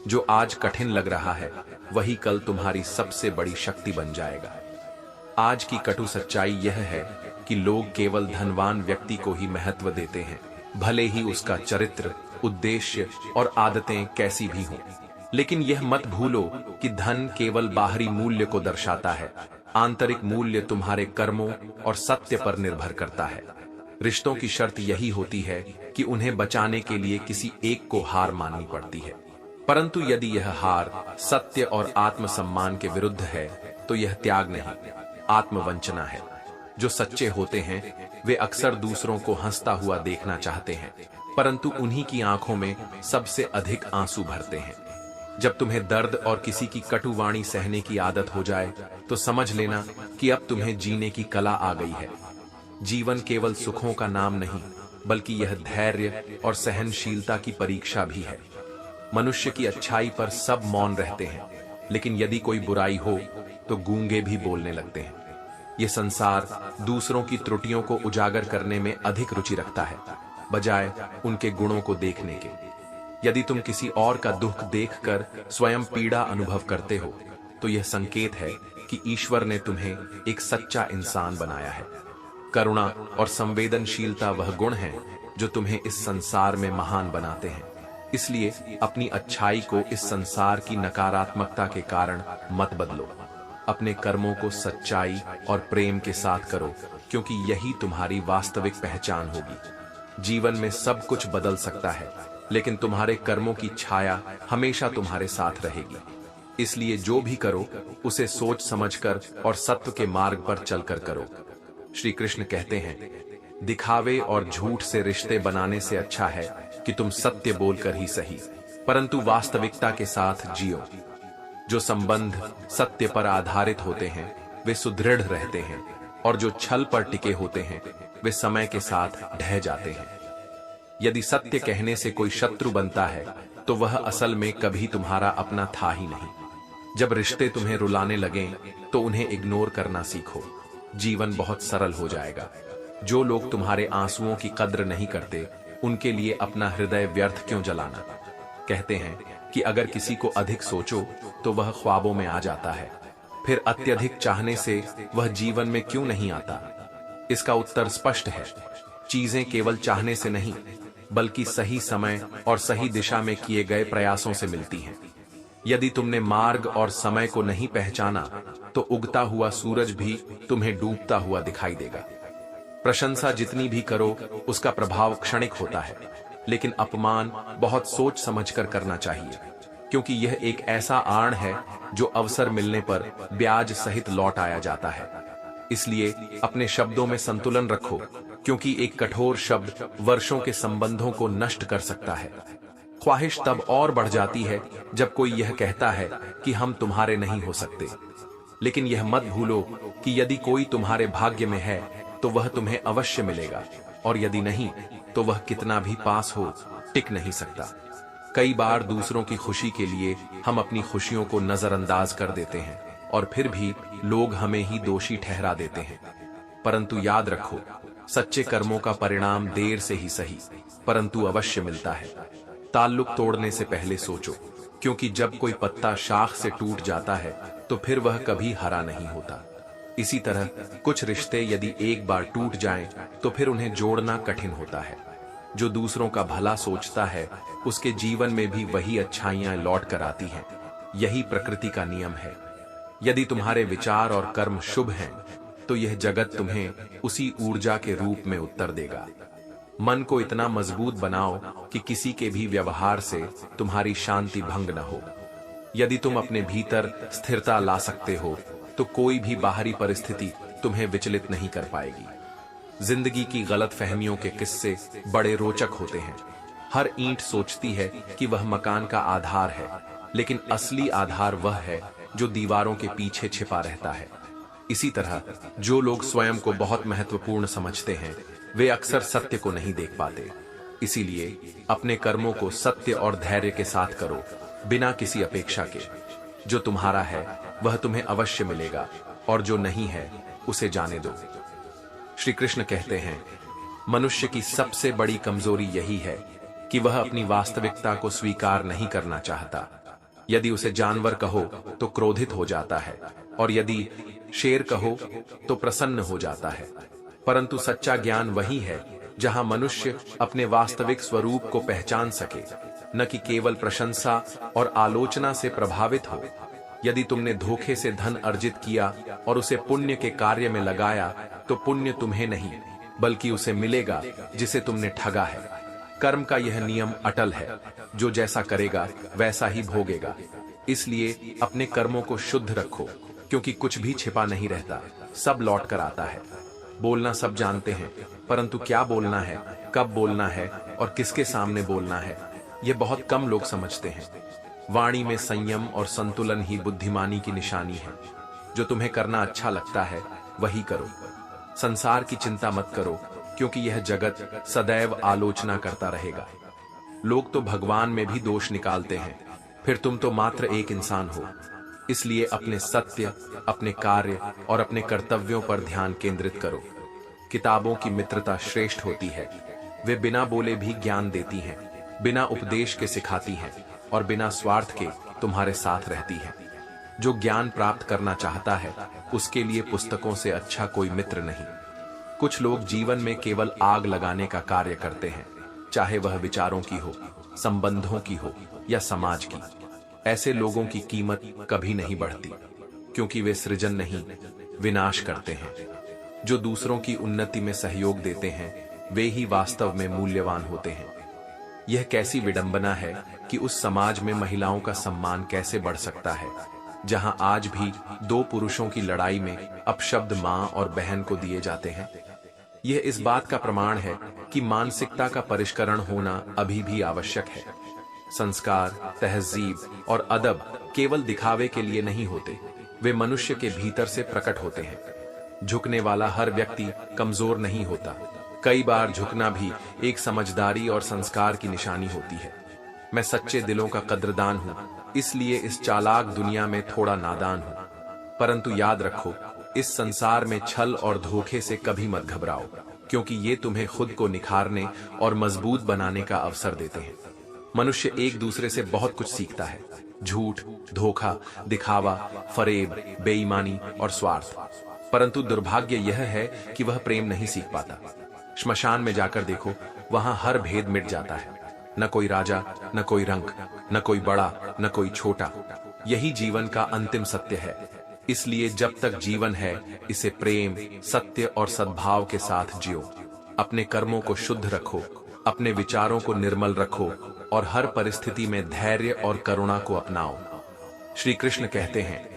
जो आज कठिन लग रहा है वही कल तुम्हारी सबसे बड़ी शक्ति बन जाएगा। आज की कटु सच्चाई यह है कि लोग केवल धनवान व्यक्ति को ही महत्व देते हैं, भले ही उसका चरित्र, उद्देश्य और आदतें कैसी भी हों। लेकिन यह मत भूलो कि धन केवल बाहरी मूल्य को दर्शाता है। आंतरिक मूल्य तुम्हारे कर्मों और सत्य पर निर्भर करता है। रिश्तों की शर्त यही होती है कि उन्हें बचाने के लिए किसी एक को हार माननी पड़ती है, परंतु यदि यह हार सत्य और आत्मसम्मान के विरुद्ध है तो यह त्याग नहीं, आत्मवंचना है। जो सच्चे होते हैं वे अक्सर दूसरों को हंसता हुआ देखना चाहते हैं, परंतु उन्हीं की आंखों में सबसे अधिक आंसू भरते हैं। जब तुम्हें दर्द और किसी की कटुवाणी सहने की आदत हो जाए तो समझ लेना कि अब तुम्हें जीने की कला आ गई है। जीवन केवल सुखों का नाम नहीं, बल्कि यह धैर्य और सहनशीलता की परीक्षा भी है। मनुष्य की अच्छाई पर सब मौन रहते हैं, लेकिन यदि कोई बुराई हो तो गूंगे भी बोलने लगते हैं। ये संसार दूसरों की त्रुटियों को उजागर करने में अधिक रुचि रखता है, बजाय उनके गुणों को देखने के। यदि तुम किसी और का दुख देखकर स्वयं पीड़ा अनुभव करते हो तो यह संकेत है कि ईश्वर ने तुम्हें एक सच्चा इंसान बनाया है। करुणा और संवेदनशीलता वह गुण हैं जो तुम्हें इस संसार में महान बनाते हैं। इसलिए अपनी अच्छाई को इस संसार की नकारात्मकता के कारण मत बदलो। अपने कर्मों को सच्चाई और प्रेम के साथ करो, क्योंकि यही तुम्हारी वास्तविक पहचान होगी। जीवन में सब कुछ बदल सकता है, लेकिन तुम्हारे कर्मों की छाया हमेशा तुम्हारे साथ रहेगी। इसलिए जो भी करो उसे सोच समझकर और सत्य के मार्ग पर चलकर करो। श्री कृष्ण कहते हैं, दिखावे और झूठ से रिश्ते बनाने से अच्छा है कि तुम सत्य बोलकर ही सही, परंतु वास्तविकता के साथ जियो। जो संबंध सत्य पर आधारित होते हैं वे सुदृढ़ रहते हैं, और जो छल पर टिके होते हैं वे समय के साथ ढह जाते हैं। यदि सत्य कहने से कोई शत्रु बनता है तो वह असल में कभी तुम्हारा अपना था ही नहीं। जब रिश्ते तुम्हें रुलाने लगें तो उन्हें इग्नोर करना सीखो। जीवन बहुत सरल हो जाएगा। जो लोग तुम्हारे आंसुओं की कद्र नहीं करते उनके लिए अपना हृदय व्यर्थ क्यों जलाना। कहते हैं कि अगर किसी को अधिक सोचो तो वह ख्वाबों में आ जाता है, फिर अत्यधिक चाहने से वह जीवन में क्यों नहीं आता। इसका उत्तर स्पष्ट है, चीजें केवल चाहने से नहीं बल्कि सही समय और सही दिशा में किए गए प्रयासों से मिलती हैं। यदि तुमने मार्ग और समय को नहीं पहचाना तो उगता हुआ सूरज भी तुम्हें डूबता हुआ दिखाई देगा। प्रशंसा जितनी भी करो उसका प्रभाव क्षणिक होता है, लेकिन अपमान बहुत सोच समझकर करना चाहिए, क्योंकि यह एक ऐसा आड़ है जो अवसर मिलने पर ब्याज सहित लौट आया जाता है। इसलिए अपने शब्दों में संतुलन रखो, क्योंकि एक कठोर शब्द वर्षों के संबंधों को नष्ट कर सकता है। ख्वाहिश तब और बढ़ जाती है जब कोई यह कहता है कि हम तुम्हारे नहीं हो सकते, लेकिन यह मत भूलो कि यदि कोई तुम्हारे भाग्य में है तो वह तुम्हें अवश्य मिलेगा, और यदि नहीं तो वह कितना भी पास हो टिक नहीं सकता। कई बार दूसरों की खुशी के लिए हम अपनी खुशियों को नजरअंदाज कर देते हैं और फिर भी लोग हमें ही दोषी ठहरा देते हैं। परंतु याद रखो, सच्चे कर्मों का परिणाम देर से ही सही परंतु अवश्य मिलता है। ताल्लुक तोड़ने से पहले सोचो, क्योंकि जब कोई पत्ता शाख से टूट जाता है तो फिर वह कभी हरा नहीं होता। इसी तरह कुछ रिश्ते यदि एक बार टूट जाएं तो फिर उन्हें जोड़ना कठिन होता है। जो दूसरों का भला सोचता है उसके जीवन में भी वही अच्छाइयां लौट कर आती हैं। यही प्रकृति का नियम है। यदि तुम्हारे विचार और कर्म शुभ हैं तो यह जगत तुम्हें उसी ऊर्जा के रूप में उत्तर देगा। मन को इतना मजबूत बनाओ कि किसी के भी व्यवहार से तुम्हारी शांति भंग न हो। यदि तुम अपने भीतर स्थिरता ला सकते हो तो कोई भी बाहरी परिस्थिति तुम्हें विचलित नहीं कर पाएगी। जिंदगी की गलत फहमियों के किस्से बड़े रोचक होते हैं। हर ईंट सोचती है कि वह मकान का आधार है, लेकिन असली आधार वह है जो दीवारों के पीछे छिपा रहता है। इसी तरह जो लोग स्वयं को बहुत महत्वपूर्ण समझते हैं वे अक्सर सत्य को नहीं देख पाते। इसीलिए अपने कर्मों को सत्य और धैर्य के साथ करो, बिना किसी अपेक्षा के। जो तुम्हारा है वह तुम्हें अवश्य मिलेगा, और जो नहीं है उसे जाने दो। श्री कृष्ण कहते हैं, मनुष्य की सबसे बड़ी कमजोरी यही है कि वह अपनी वास्तविकता को स्वीकार नहीं करना चाहता। यदि उसे जानवर कहो तो क्रोधित हो जाता है, और यदि शेर कहो तो प्रसन्न हो जाता है। परंतु सच्चा ज्ञान वही है जहां मनुष्य अपने वास्तविक स्वरूप को पहचान सके। न कि केवल प्रशंसा और आलोचना से प्रभावित हो। यदि तुमने धोखे से धन अर्जित किया और उसे पुण्य के कार्य में लगाया, तो पुण्य तुम्हें नहीं बल्कि उसे मिलेगा जिसे तुमने ठगा है। कर्म का यह नियम अटल है, जो जैसा करेगा वैसा ही भोगेगा। इसलिए अपने कर्मों को शुद्ध रखो, क्योंकि कुछ भी छिपा नहीं रहता, सब लौट कर आता है। बोलना सब जानते हैं, परंतु क्या बोलना है, कब बोलना है और किसके सामने बोलना है, यह बहुत कम लोग समझते हैं। वाणी में संयम और संतुलन ही बुद्धिमानी की निशानी है। जो तुम्हें करना अच्छा लगता है वही करो। संसार की चिंता मत करो, क्योंकि यह जगत सदैव आलोचना करता रहेगा। लोग तो भगवान में भी दोष निकालते हैं, फिर तुम तो मात्र एक इंसान हो। इसलिए अपने सत्य, अपने कार्य और अपने कर्तव्यों पर ध्यान केंद्रित करो। किताबों की मित्रता श्रेष्ठ होती है। वे बिना बोले भी ज्ञान देती हैं, बिना उपदेश के सिखाती हैं और बिना स्वार्थ के तुम्हारे साथ रहती हैं। जो ज्ञान प्राप्त करना चाहता है, उसके लिए पुस्तकों से अच्छा कोई मित्र नहीं। कुछ लोग जीवन में केवल आग लगाने का कार्य करते हैं, चाहे वह विचारों की हो, संबंधों की हो या समाज की। ऐसे लोगों की कीमत कभी नहीं बढ़ती, क्योंकि वे सृजन नहीं, विनाश करते हैं। जो दूसरों की उन्नति में सहयोग देते हैं, वे ही वास्तव में मूल्यवान होते हैं। यह कैसी विडंबना है कि उस समाज में महिलाओं का सम्मान कैसे बढ़ सकता है, जहां आज भी दो पुरुषों की लड़ाई में अपशब्द मां और बहन को दिए जाते हैं। यह इस बात का प्रमाण है कि मानसिकता का परिष्करण होना अभी भी आवश्यक है। संस्कार, तहजीब और अदब केवल दिखावे के लिए नहीं होते, वे मनुष्य के भीतर से प्रकट होते हैं। झुकने वाला हर व्यक्ति कमजोर नहीं होता। कई बार झुकना भी एक समझदारी और संस्कार की निशानी होती है। मैं सच्चे दिलों का कद्रदान हूं, इसलिए इस चालाक दुनिया में थोड़ा नादान हूं। परंतु याद रखो, इस संसार में छल और धोखे से कभी मत घबराओ, क्योंकि ये तुम्हें खुद को निखारने और मजबूत बनाने का अवसर देते हैं। मनुष्य एक दूसरे से बहुत कुछ सीखता है। झूठ, धोखा, दिखावा, फरेब, बेईमानी और स्वार्थ। परंतु दुर्भाग्य यह है कि वह प्रेम नहीं सीख पाता। श्मशान में जाकर देखो, वहां हर भेद मिट जाता है। न कोई राजा, न कोई रंग, न कोई बड़ा, न कोई छोटा। यही जीवन का अंतिम सत्य है। इसलिए जब तक जीवन है, इसे प्रेम, सत्य और सद्भाव के साथ जियो। अपने कर्मों को शुद्ध रखो, अपने विचारों को निर्मल रखो और हर परिस्थिति में धैर्य और करुणा को अपनाओ। श्री कृष्ण कहते हैं,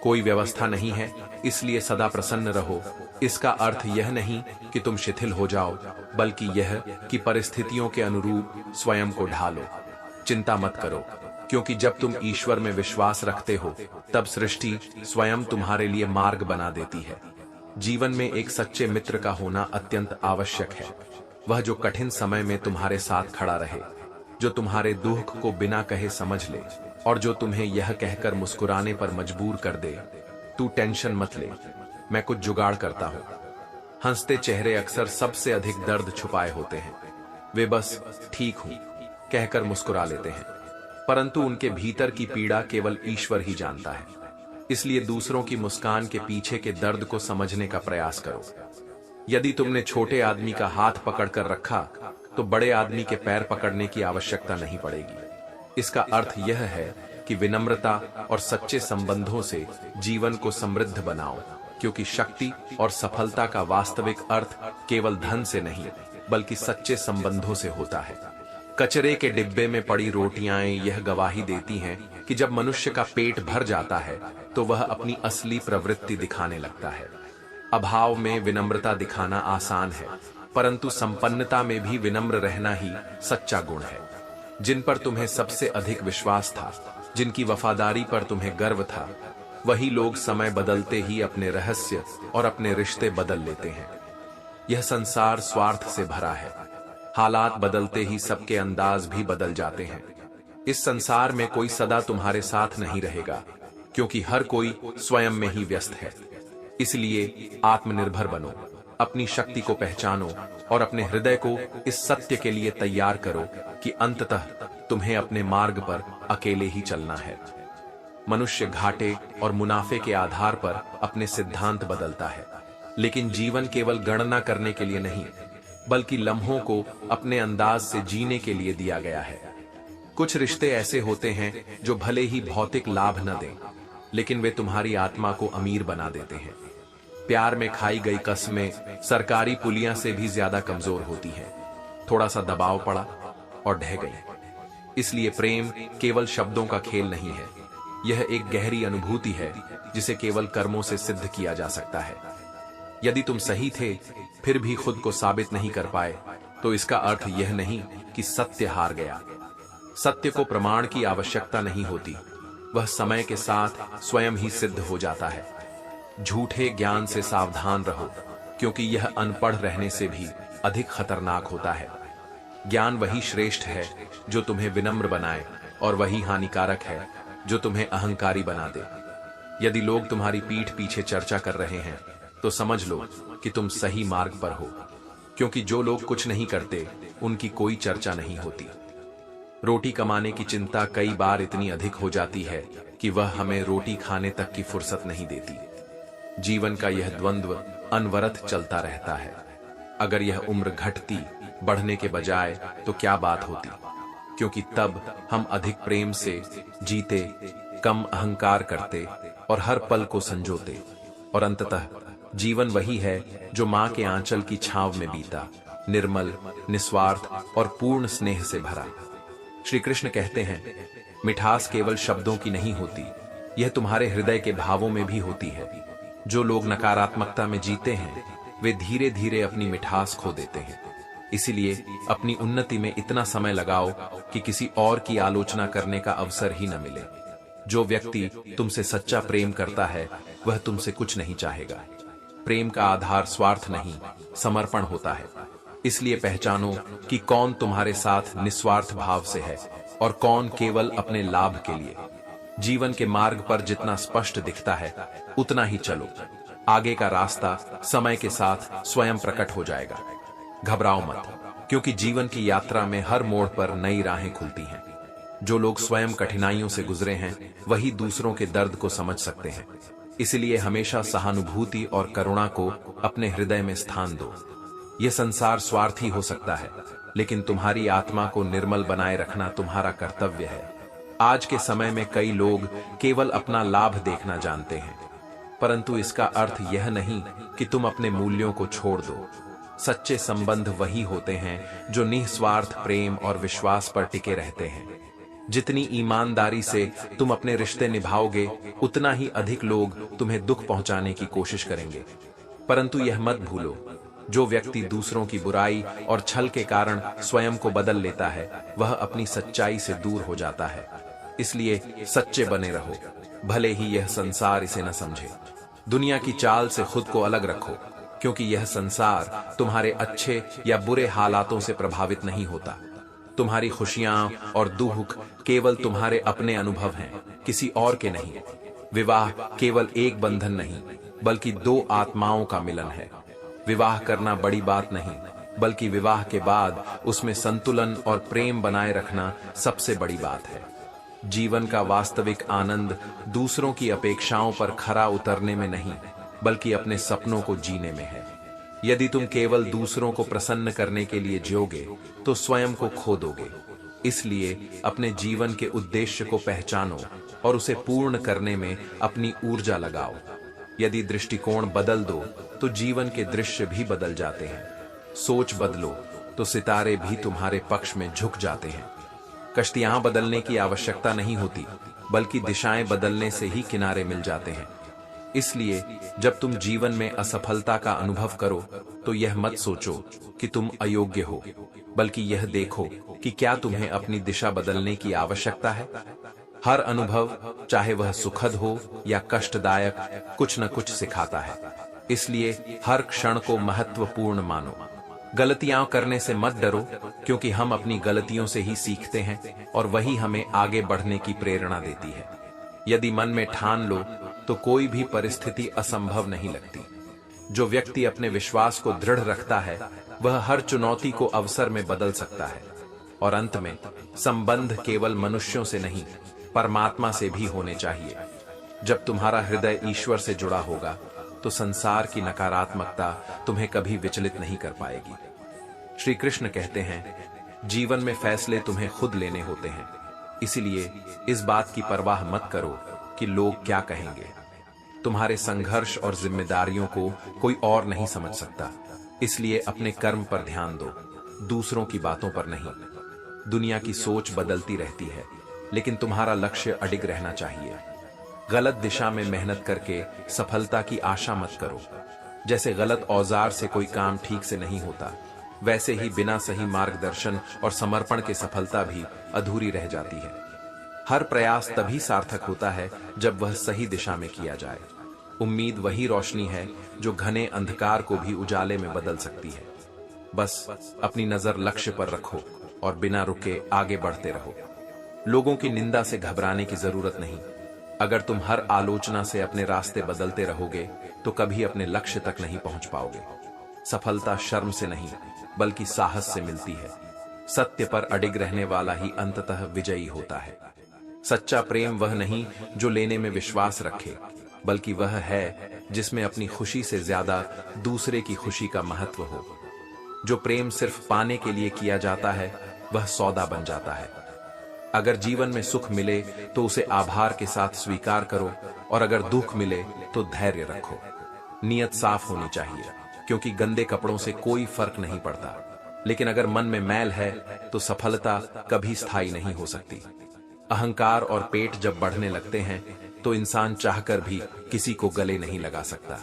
कोई व्यवस्था नहीं है, इसलिए सदा प्रसन्न रहो। इसका अर्थ यह नहीं कि तुम शिथिल हो जाओ, बल्कि यह कि परिस्थितियों के अनुरूप स्वयं को ढालो। चिंता मत करो, क्योंकि जब तुम ईश्वर में विश्वास रखते हो, तब सृष्टि स्वयं तुम्हारे लिए मार्ग बना देती है। जीवन में एक सच्चे मित्र का होना अत्यंत आवश्यक है। वह जो कठिन समय में तुम्हारे साथ खड़ा रहे, जो तुम्हारे दुख को बिना कहे समझ ले और जो तुम्हें यह कहकर मुस्कुराने पर मजबूर कर दे, तू टेंशन मत ले, मैं कुछ जुगाड़ करता हूं। हंसते चेहरे अक्सर सबसे अधिक दर्द छुपाए होते हैं। वे बस ठीक हूं कहकर मुस्कुरा लेते हैं, परंतु उनके भीतर की पीड़ा केवल ईश्वर ही जानता है। इसलिए दूसरों की मुस्कान के पीछे के दर्द को समझने का प्रयास करो। यदि तुमने छोटे आदमी का हाथ पकड़कर रखा, तो बड़े आदमी के पैर पकड़ने की आवश्यकता नहीं पड़ेगी। इसका अर्थ यह है कि विनम्रता और सच्चे संबंधों से जीवन को समृद्ध बनाओ, क्योंकि शक्ति और सफलता का वास्तविक अर्थ केवल धन से नहीं, बल्कि सच्चे संबंधों से होता है। कचरे के डिब्बे में पड़ी रोटियां यह गवाही देती हैं कि जब मनुष्य का पेट भर जाता है, तो वह अपनी असली प्रवृत्ति दिखाने लगता है। अभाव में विनम्रता दिखाना आसान है, परंतु संपन्नता में भी विनम्र रहना ही सच्चा गुण है। जिन पर तुम्हें सबसे अधिक विश्वास था, जिनकी वफादारी पर तुम्हें गर्व था, वही लोग समय बदलते ही अपने रहस्य और अपने रिश्ते बदल लेते हैं। यह संसार स्वार्थ से भरा है। हालात बदलते ही सबके अंदाज भी बदल जाते हैं। इस संसार में कोई सदा तुम्हारे साथ नहीं रहेगा, क्योंकि हर कोई स्वयं में ही व्यस्त है। इसलिए आत्मनिर्भर बनो, अपनी शक्ति को पहचानो और अपने हृदय को इस सत्य के लिए तैयार करो कि अंततः तुम्हें अपने मार्ग पर अकेले ही चलना है। मनुष्य घाटे और मुनाफे के आधार पर अपने सिद्धांत बदलता है, लेकिन जीवन केवल गणना करने के लिए नहीं, बल्कि लम्हों को अपने अंदाज से जीने के लिए दिया गया है। कुछ रिश्ते ऐसे होते हैं जो भले ही भौतिक लाभ न दें, लेकिन वे तुम्हारी आत्मा को अमीर बना देते हैं। प्यार में खाई गई कसमें सरकारी पुलियां से भी ज्यादा कमजोर होती हैं। थोड़ा सा दबाव पड़ा और ढह गई। इसलिए प्रेम केवल शब्दों का खेल नहीं है, यह एक गहरी अनुभूति है जिसे केवल कर्मों से सिद्ध किया जा सकता है। यदि तुम सही थे फिर भी खुद को साबित नहीं कर पाए, तो इसका अर्थ यह नहीं कि सत्य हार गया। सत्य को प्रमाण की आवश्यकता नहीं होती, वह समय के साथ स्वयं ही सिद्ध हो जाता है। झूठे ज्ञान से सावधान रहो, क्योंकि यह अनपढ़ रहने से भी अधिक खतरनाक होता है। ज्ञान वही श्रेष्ठ है जो तुम्हें विनम्र बनाए, और वही हानिकारक है जो तुम्हें अहंकारी बना दे। यदि लोग तुम्हारी पीठ पीछे चर्चा कर रहे हैं तो समझ लो कि तुम सही मार्ग पर हो, क्योंकि जो लोग कुछ नहीं करते उनकी कोई चर्चा नहीं होती। रोटी कमाने की चिंता कई बार इतनी अधिक हो जाती है कि वह हमें रोटी खाने तक की फुर्सत नहीं देती। जीवन का यह द्वंद्व अनवरत चलता रहता है। अगर यह उम्र घटती बढ़ने के बजाय तो क्या बात होती, क्योंकि तब हम अधिक प्रेम से जीते, कम अहंकार करते और हर पल को संजोते। और अंततः जीवन वही है जो मां के आंचल की छांव में बीता, निर्मल, निस्वार्थ और पूर्ण स्नेह से भरा। श्री कृष्ण कहते हैं, मिठास केवल शब्दों की नहीं होती, यह तुम्हारे हृदय के भावों में भी होती है। जो लोग नकारात्मकता में जीते हैं वे धीरे धीरे अपनी मिठास खो देते हैं। इसीलिए अपनी उन्नति में इतना समय लगाओ कि किसी और की आलोचना करने का अवसर ही न मिले। जो व्यक्ति तुमसे सच्चा प्रेम करता है वह तुमसे कुछ नहीं चाहेगा। प्रेम का आधार स्वार्थ नहीं, समर्पण होता है। इसलिए पहचानो कि कौन तुम्हारे साथ निस्वार्थ भाव से है और कौन केवल अपने लाभ के लिए। जीवन के मार्ग पर जितना स्पष्ट दिखता है उतना ही चलो। आगे का रास्ता समय के साथ स्वयं प्रकट हो जाएगा। घबराओ मत, क्योंकि जीवन की यात्रा में हर मोड़ पर नई राहें खुलती हैं। जो लोग स्वयं कठिनाइयों से गुजरे हैं वही दूसरों के दर्द को समझ सकते हैं। इसलिए हमेशा सहानुभूति और करुणा को अपने हृदय में स्थान दो। यह संसार स्वार्थी हो सकता है, लेकिन तुम्हारी आत्मा को निर्मल बनाए रखना तुम्हारा कर्तव्य है। आज के समय में कई लोग केवल अपना लाभ देखना जानते हैं, परंतु इसका अर्थ यह नहीं कि तुम अपने मूल्यों को छोड़ दो। सच्चे संबंध वही होते हैं जो निस्वार्थ प्रेम और विश्वास पर टिके रहते हैं। जितनी ईमानदारी से तुम अपने रिश्ते निभाओगे, उतना ही अधिक लोग तुम्हें दुख पहुंचाने की कोशिश करेंगे। परंतु यह मत भूलो, जो व्यक्ति दूसरों की बुराई और छल के कारण स्वयं को बदल लेता है वह अपनी सच्चाई से दूर हो जाता है। इसलिए सच्चे बने रहो, भले ही यह संसार इसे न समझे। दुनिया की चाल से खुद को अलग रखो, क्योंकि यह संसार तुम्हारे अच्छे या बुरे हालातों से प्रभावित नहीं होता। तुम्हारी खुशियां और दुख केवल तुम्हारे अपने अनुभव हैं, किसी और के नहीं। विवाह केवल एक बंधन नहीं, बल्कि दो आत्माओं का मिलन है। विवाह करना बड़ी बात नहीं, बल्कि विवाह के बाद उसमें संतुलन और प्रेम बनाए रखना सबसे बड़ी बात है। जीवन का वास्तविक आनंद दूसरों की अपेक्षाओं पर खरा उतरने में नहीं, बल्कि अपने सपनों को जीने में है। यदि तुम केवल दूसरों को प्रसन्न करने के लिए जियोगे तो स्वयं को खो दोगे। इसलिए अपने जीवन के उद्देश्य को पहचानो और उसे पूर्ण करने में अपनी ऊर्जा लगाओ। यदि दृष्टिकोण बदल दो तो जीवन के दृश्य भी बदल जाते हैं। सोच बदलो तो सितारे भी तुम्हारे पक्ष में झुक जाते हैं। कश्तियां बदलने की आवश्यकता नहीं होती, बल्कि दिशाएं बदलने से ही किनारे मिल जाते हैं। इसलिए जब तुम जीवन में असफलता का अनुभव करो तो यह मत सोचो कि तुम अयोग्य हो, बल्कि यह देखो कि क्या तुम्हें अपनी दिशा बदलने की आवश्यकता है। हर अनुभव, चाहे वह सुखद हो या कष्टदायक, कुछ न कुछ सिखाता है। इसलिए हर क्षण को महत्वपूर्ण मानो। गलतियां करने से मत डरो, क्योंकि हम अपनी गलतियों से ही सीखते हैं और वही हमें आगे बढ़ने की प्रेरणा देती है। यदि मन में ठान लो तो कोई भी परिस्थिति असंभव नहीं लगती। जो व्यक्ति अपने विश्वास को दृढ़ रखता है वह हर चुनौती को अवसर में बदल सकता है। और अंत में संबंध केवल मनुष्यों से नहीं, परमात्मा से भी होने चाहिए। जब तुम्हारा हृदय ईश्वर से जुड़ा होगा तो संसार की नकारात्मकता तुम्हें कभी विचलित नहीं कर पाएगी। श्री कृष्ण कहते हैं, जीवन में फैसले तुम्हें खुद लेने होते हैं। इसीलिए इस बात की परवाह मत करो कि लोग क्या कहेंगे। तुम्हारे संघर्ष और जिम्मेदारियों को कोई और नहीं समझ सकता, इसलिए अपने कर्म पर ध्यान दो, दूसरों की बातों पर नहीं। दुनिया की सोच बदलती रहती है, लेकिन तुम्हारा लक्ष्य अडिग रहना चाहिए। गलत दिशा में मेहनत करके सफलता की आशा मत करो। जैसे गलत औजार से कोई काम ठीक से नहीं होता, वैसे ही बिना सही मार्गदर्शन और समर्पण के सफलता भी अधूरी रह जाती है। हर प्रयास तभी सार्थक होता है जब वह सही दिशा में किया जाए। उम्मीद वही रोशनी है जो घने अंधकार को भी उजाले में बदल सकती है। बस अपनी नजर लक्ष्य पर रखो और बिना रुके आगे बढ़ते रहो। लोगों की निंदा से घबराने की जरूरत नहीं। अगर तुम हर आलोचना से अपने रास्ते बदलते रहोगे तो कभी अपने लक्ष्य तक नहीं पहुंच पाओगे। सफलता शर्म से नहीं, बल्कि साहस से मिलती है। सत्य पर अडिग रहने वाला ही अंततः विजयी होता है। सच्चा प्रेम वह नहीं जो लेने में विश्वास रखे, बल्कि वह है जिसमें अपनी खुशी से ज्यादा दूसरे की खुशी का महत्व हो। जो प्रेम सिर्फ पाने के लिए किया जाता है, वह सौदा बन जाता है। अगर जीवन में सुख मिले तो उसे आभार के साथ स्वीकार करो, और अगर दुख मिले तो धैर्य रखो। नियत साफ होनी चाहिए, क्योंकि गंदे कपड़ों से कोई फर्क नहीं पड़ता, लेकिन अगर मन में मैल है तो सफलता कभी स्थायी नहीं हो सकती। अहंकार और पेट जब बढ़ने लगते हैं तो इंसान चाहकर भी किसी को गले नहीं लगा सकता।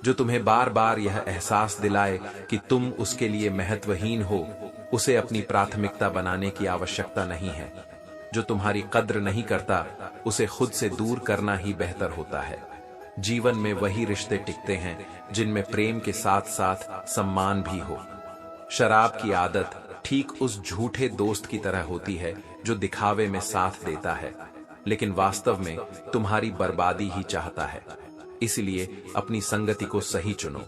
जो तुम्हें बार बार यह एहसास दिलाए कि तुम उसके लिए महत्वहीन हो, उसे अपनी प्राथमिकता बनाने की आवश्यकता नहीं है। जो तुम्हारी कद्र नहीं करता, उसे खुद से दूर करना ही बेहतर होता है। जीवन में वही रिश्ते टिकते हैं जिनमें प्रेम के साथ साथ सम्मान भी हो। शराब की आदत ठीक उस झूठे दोस्त की तरह होती है जो दिखावे में साथ देता है, लेकिन वास्तव में तुम्हारी बर्बादी ही चाहता है। इसलिए अपनी संगति को सही चुनो,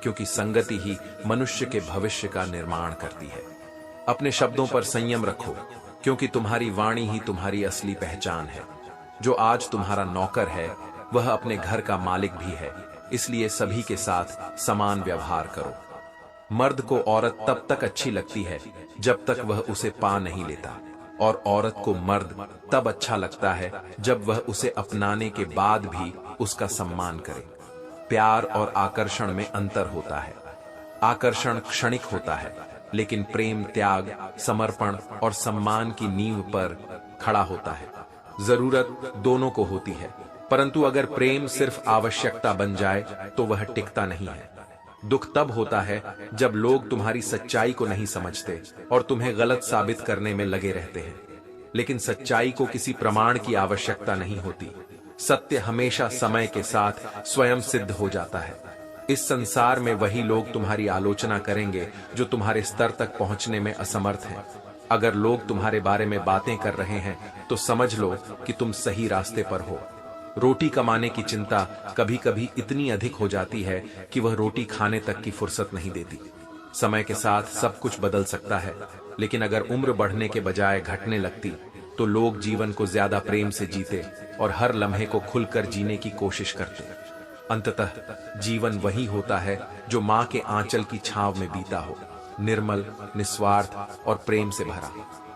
क्योंकि संगति ही मनुष्य के भविष्य का निर्माण करती है। अपने शब्दों पर संयम रखो, क्योंकि तुम्हारी वाणी ही तुम्हारी असली पहचान है। जो आज तुम्हारा नौकर है, वह अपने घर का मालिक भी है, इसलिए सभी के साथ समान व्यवहार करो। मर्द को औरत तब तक अच्छी लगती है जब तक वह उसे पा नहीं लेता, और औरत को मर्द तब अच्छा लगता है जब वह उसे अपनाने के बाद भी उसका सम्मान करे। प्यार और आकर्षण में अंतर होता है। आकर्षण क्षणिक होता है, लेकिन प्रेम त्याग, समर्पण और सम्मान की नींव पर खड़ा होता है। जरूरत दोनों को होती है, परंतु अगर प्रेम सिर्फ आवश्यकता बन जाए तो वह टिकता नहीं है। दुख तब होता है जब लोग तुम्हारी सच्चाई को नहीं समझते और तुम्हें गलत साबित करने में लगे रहते हैं। लेकिन सच्चाई को किसी प्रमाण की आवश्यकता नहीं होती। सत्य हमेशा समय के साथ स्वयं सिद्ध हो जाता है। इस संसार में वही लोग तुम्हारी आलोचना करेंगे जो तुम्हारे स्तर तक पहुंचने में असमर्थ हैं। अगर लोग तुम्हारे बारे में बातें कर रहे हैं तो समझ लो कि तुम सही रास्ते पर हो। रोटी कमाने की चिंता कभी कभी इतनी अधिक हो जाती है कि वह रोटी खाने तक की फुर्सत नहीं देती। समय के साथ सब कुछ बदल सकता है, लेकिन अगर उम्र बढ़ने के बजाय घटने लगती तो लोग जीवन को ज्यादा प्रेम से जीते और हर लम्हे को खुलकर जीने की कोशिश करते। अंततः जीवन वही होता है जो माँ के आंचल की छांव में बीता हो, निर्मल, निस्वार्थ और प्रेम से भरा।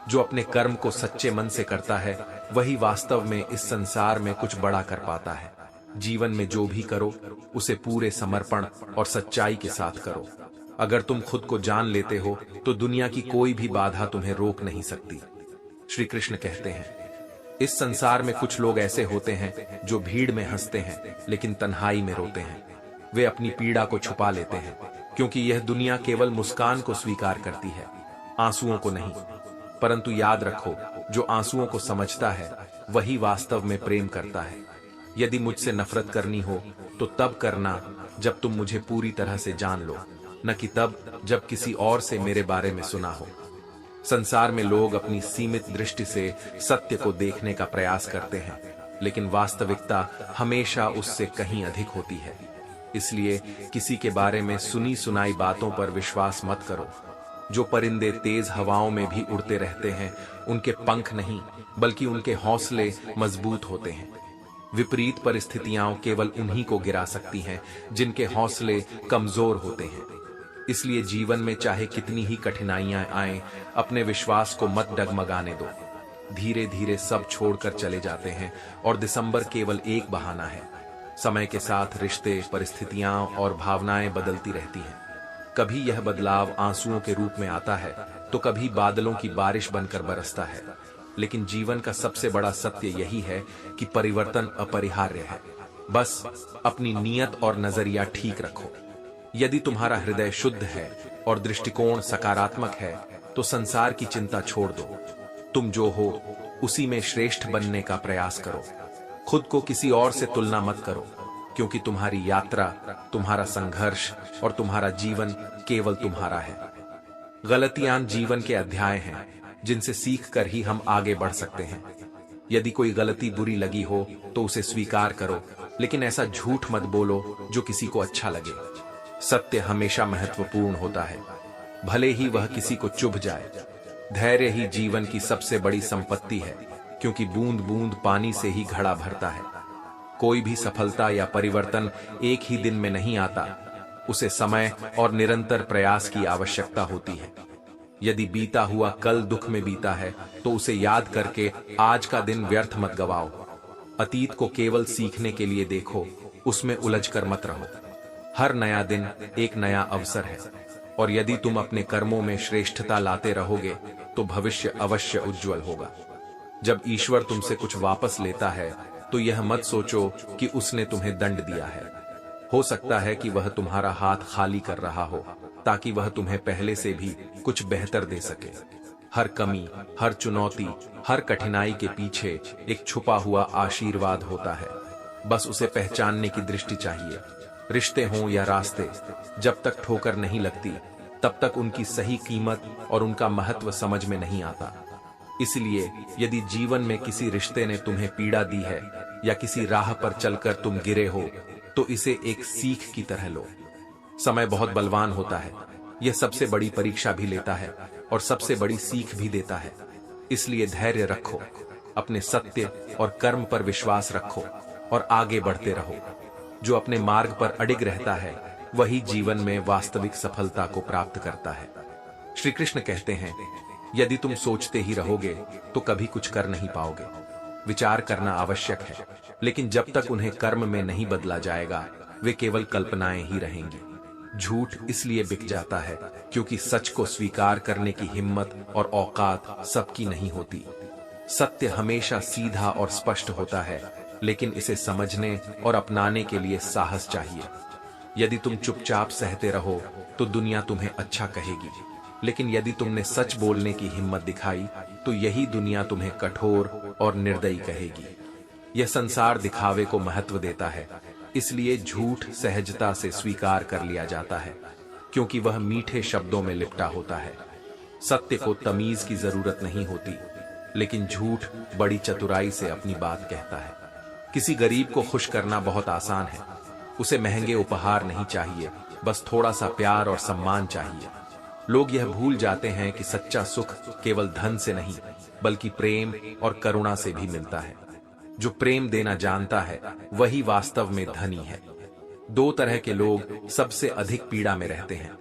जो अपने कर्म को सच्चे मन से करता है, वही वास्तव में इस संसार में कुछ बड़ा कर पाता है। जीवन में जो भी करो, उसे पूरे समर्पण और सच्चाई के साथ करो। अगर तुम खुद को जान लेते हो तो दुनिया की कोई भी बाधा तुम्हें रोक नहीं सकती। श्री कृष्ण कहते हैं, इस संसार में कुछ लोग ऐसे होते हैं जो भीड़ में हंसते हैं लेकिन तन्हाई में रोते हैं। वे अपनी पीड़ा को छुपा लेते हैं, क्योंकि यह दुनिया केवल मुस्कान को स्वीकार करती है, आंसुओं को नहीं। परंतु याद रखो, जो आंसुओं को समझता है वही वास्तव में प्रेम करता है। यदि मुझसे नफरत करनी हो तो तब करना जब तुम मुझे पूरी तरह से जान लो, न कि तब जब किसी और से मेरे बारे में सुना हो। संसार में लोग अपनी सीमित दृष्टि से सत्य को देखने का प्रयास करते हैं, लेकिन वास्तविकता हमेशा उससे कहीं अधिक होती है। इसलिए किसी के बारे में सुनी सुनाई बातों पर विश्वास मत करो। जो परिंदे तेज हवाओं में भी उड़ते रहते हैं, उनके पंख नहीं बल्कि उनके हौसले मजबूत होते हैं। विपरीत परिस्थितियां केवल उन्हीं को गिरा सकती हैं जिनके हौसले कमजोर होते हैं। इसलिए जीवन में चाहे कितनी ही कठिनाइयां आएं, अपने विश्वास को मत डगमगाने दो। धीरे धीरे सब छोड़कर चले जाते हैं और दिसंबर केवल एक बहाना है। समय के साथ रिश्ते, परिस्थितियां और भावनाएं बदलती रहती हैं। कभी यह बदलाव आंसुओं के रूप में आता है तो कभी बादलों की बारिश बनकर बरसता है। लेकिन जीवन का सबसे बड़ा सत्य यही है कि परिवर्तन अपरिहार्य है। बस अपनी नीयत और नजरिया ठीक रखो। यदि तुम्हारा हृदय शुद्ध है और दृष्टिकोण सकारात्मक है तो संसार की चिंता छोड़ दो। तुम जो हो उसी में श्रेष्ठ बनने का प्रयास करो। खुद को किसी और से तुलना मत करो, क्योंकि तुम्हारी यात्रा, तुम्हारा संघर्ष और तुम्हारा जीवन केवल तुम्हारा है। गलतियां जीवन के अध्याय हैं जिनसे सीख कर ही हम आगे बढ़ सकते हैं। यदि कोई गलती बुरी लगी हो तो उसे स्वीकार करो, लेकिन ऐसा झूठ मत बोलो जो किसी को अच्छा लगे। सत्य हमेशा महत्वपूर्ण होता है, भले ही वह किसी को चुभ जाए। धैर्य ही जीवन की सबसे बड़ी संपत्ति है, क्योंकि बूंद बूंद पानी से ही घड़ा भरता है। कोई भी सफलता या परिवर्तन एक ही दिन में नहीं आता, उसे समय और निरंतर प्रयास की आवश्यकता होती है। यदि बीता हुआ कल दुख में बीता है तो उसे याद करके आज का दिन व्यर्थ मत गवाओ। अतीत को केवल सीखने के लिए देखो, उसमें उलझकर मत रहो। हर नया दिन एक नया अवसर है, और यदि तुम अपने कर्मों में श्रेष्ठता लाते रहोगे तो भविष्य अवश्य उज्जवल होगा। जब ईश्वर तुमसे कुछ वापस लेता है तो यह मत सोचो कि उसने तुम्हें दंड दिया है। हो सकता है कि वह तुम्हारा हाथ खाली कर रहा हो, ताकि वह तुम्हें पहले से भी कुछ बेहतर दे सके। हर कमी, हर चुनौती, हर कठिनाई के पीछे एक छुपा हुआ आशीर्वाद होता है। बस उसे पहचानने की दृष्टि चाहिए। रिश्ते हों या रास्ते, जब तक ठोकर नहीं लगती तब तक उनकी सही कीमत और उनका महत्व समझ में नहीं आता। इसलिए यदि जीवन में किसी रिश्ते ने तुम्हें पीड़ा दी है या किसी राह पर चलकर तुम गिरे हो तो इसे एक सीख की तरह लो। समय बहुत बलवान होता है, यह सबसे बड़ी परीक्षा भी लेता है और सबसे बड़ी सीख भी देता है। इसलिए धैर्य रखो, अपने सत्य और कर्म पर विश्वास रखो और आगे बढ़ते रहो। जो अपने मार्ग पर अडिग रहता है वही जीवन में वास्तविक सफलता को प्राप्त करता है। श्री कृष्ण कहते हैं, यदि तुम सोचते ही रहोगे तो कभी कुछ कर नहीं पाओगे। विचार करना आवश्यक है, लेकिन जब तक उन्हें कर्म में नहीं बदला जाएगा वे केवल कल्पनाएं ही रहेंगी। झूठ इसलिए बिक जाता है क्योंकि सच को स्वीकार करने की हिम्मत और औकात सबकी नहीं होती। सत्य हमेशा सीधा और स्पष्ट होता है, लेकिन इसे समझने और अपनाने के लिए साहस चाहिए। यदि तुम चुपचाप सहते रहो तो दुनिया तुम्हें अच्छा कहेगी, लेकिन यदि तुमने सच बोलने की हिम्मत दिखाई तो यही दुनिया तुम्हें कठोर और निर्दयी कहेगी। यह संसार दिखावे को महत्व देता है, इसलिए झूठ सहजता से स्वीकार कर लिया जाता है, क्योंकि वह मीठे शब्दों में लिपटा होता है। सत्य को तमीज की जरूरत नहीं होती, लेकिन झूठ बड़ी चतुराई से अपनी बात कहता है। किसी गरीब को खुश करना बहुत आसान है। उसे महंगे उपहार नहीं चाहिए, बस थोड़ा सा प्यार और सम्मान चाहिए। लोग यह भूल जाते हैं कि सच्चा सुख केवल धन से नहीं बल्कि प्रेम और करुणा से भी मिलता है। जो प्रेम देना जानता है वही वास्तव में धनी है। दो तरह के लोग सबसे अधिक पीड़ा में रहते हैं।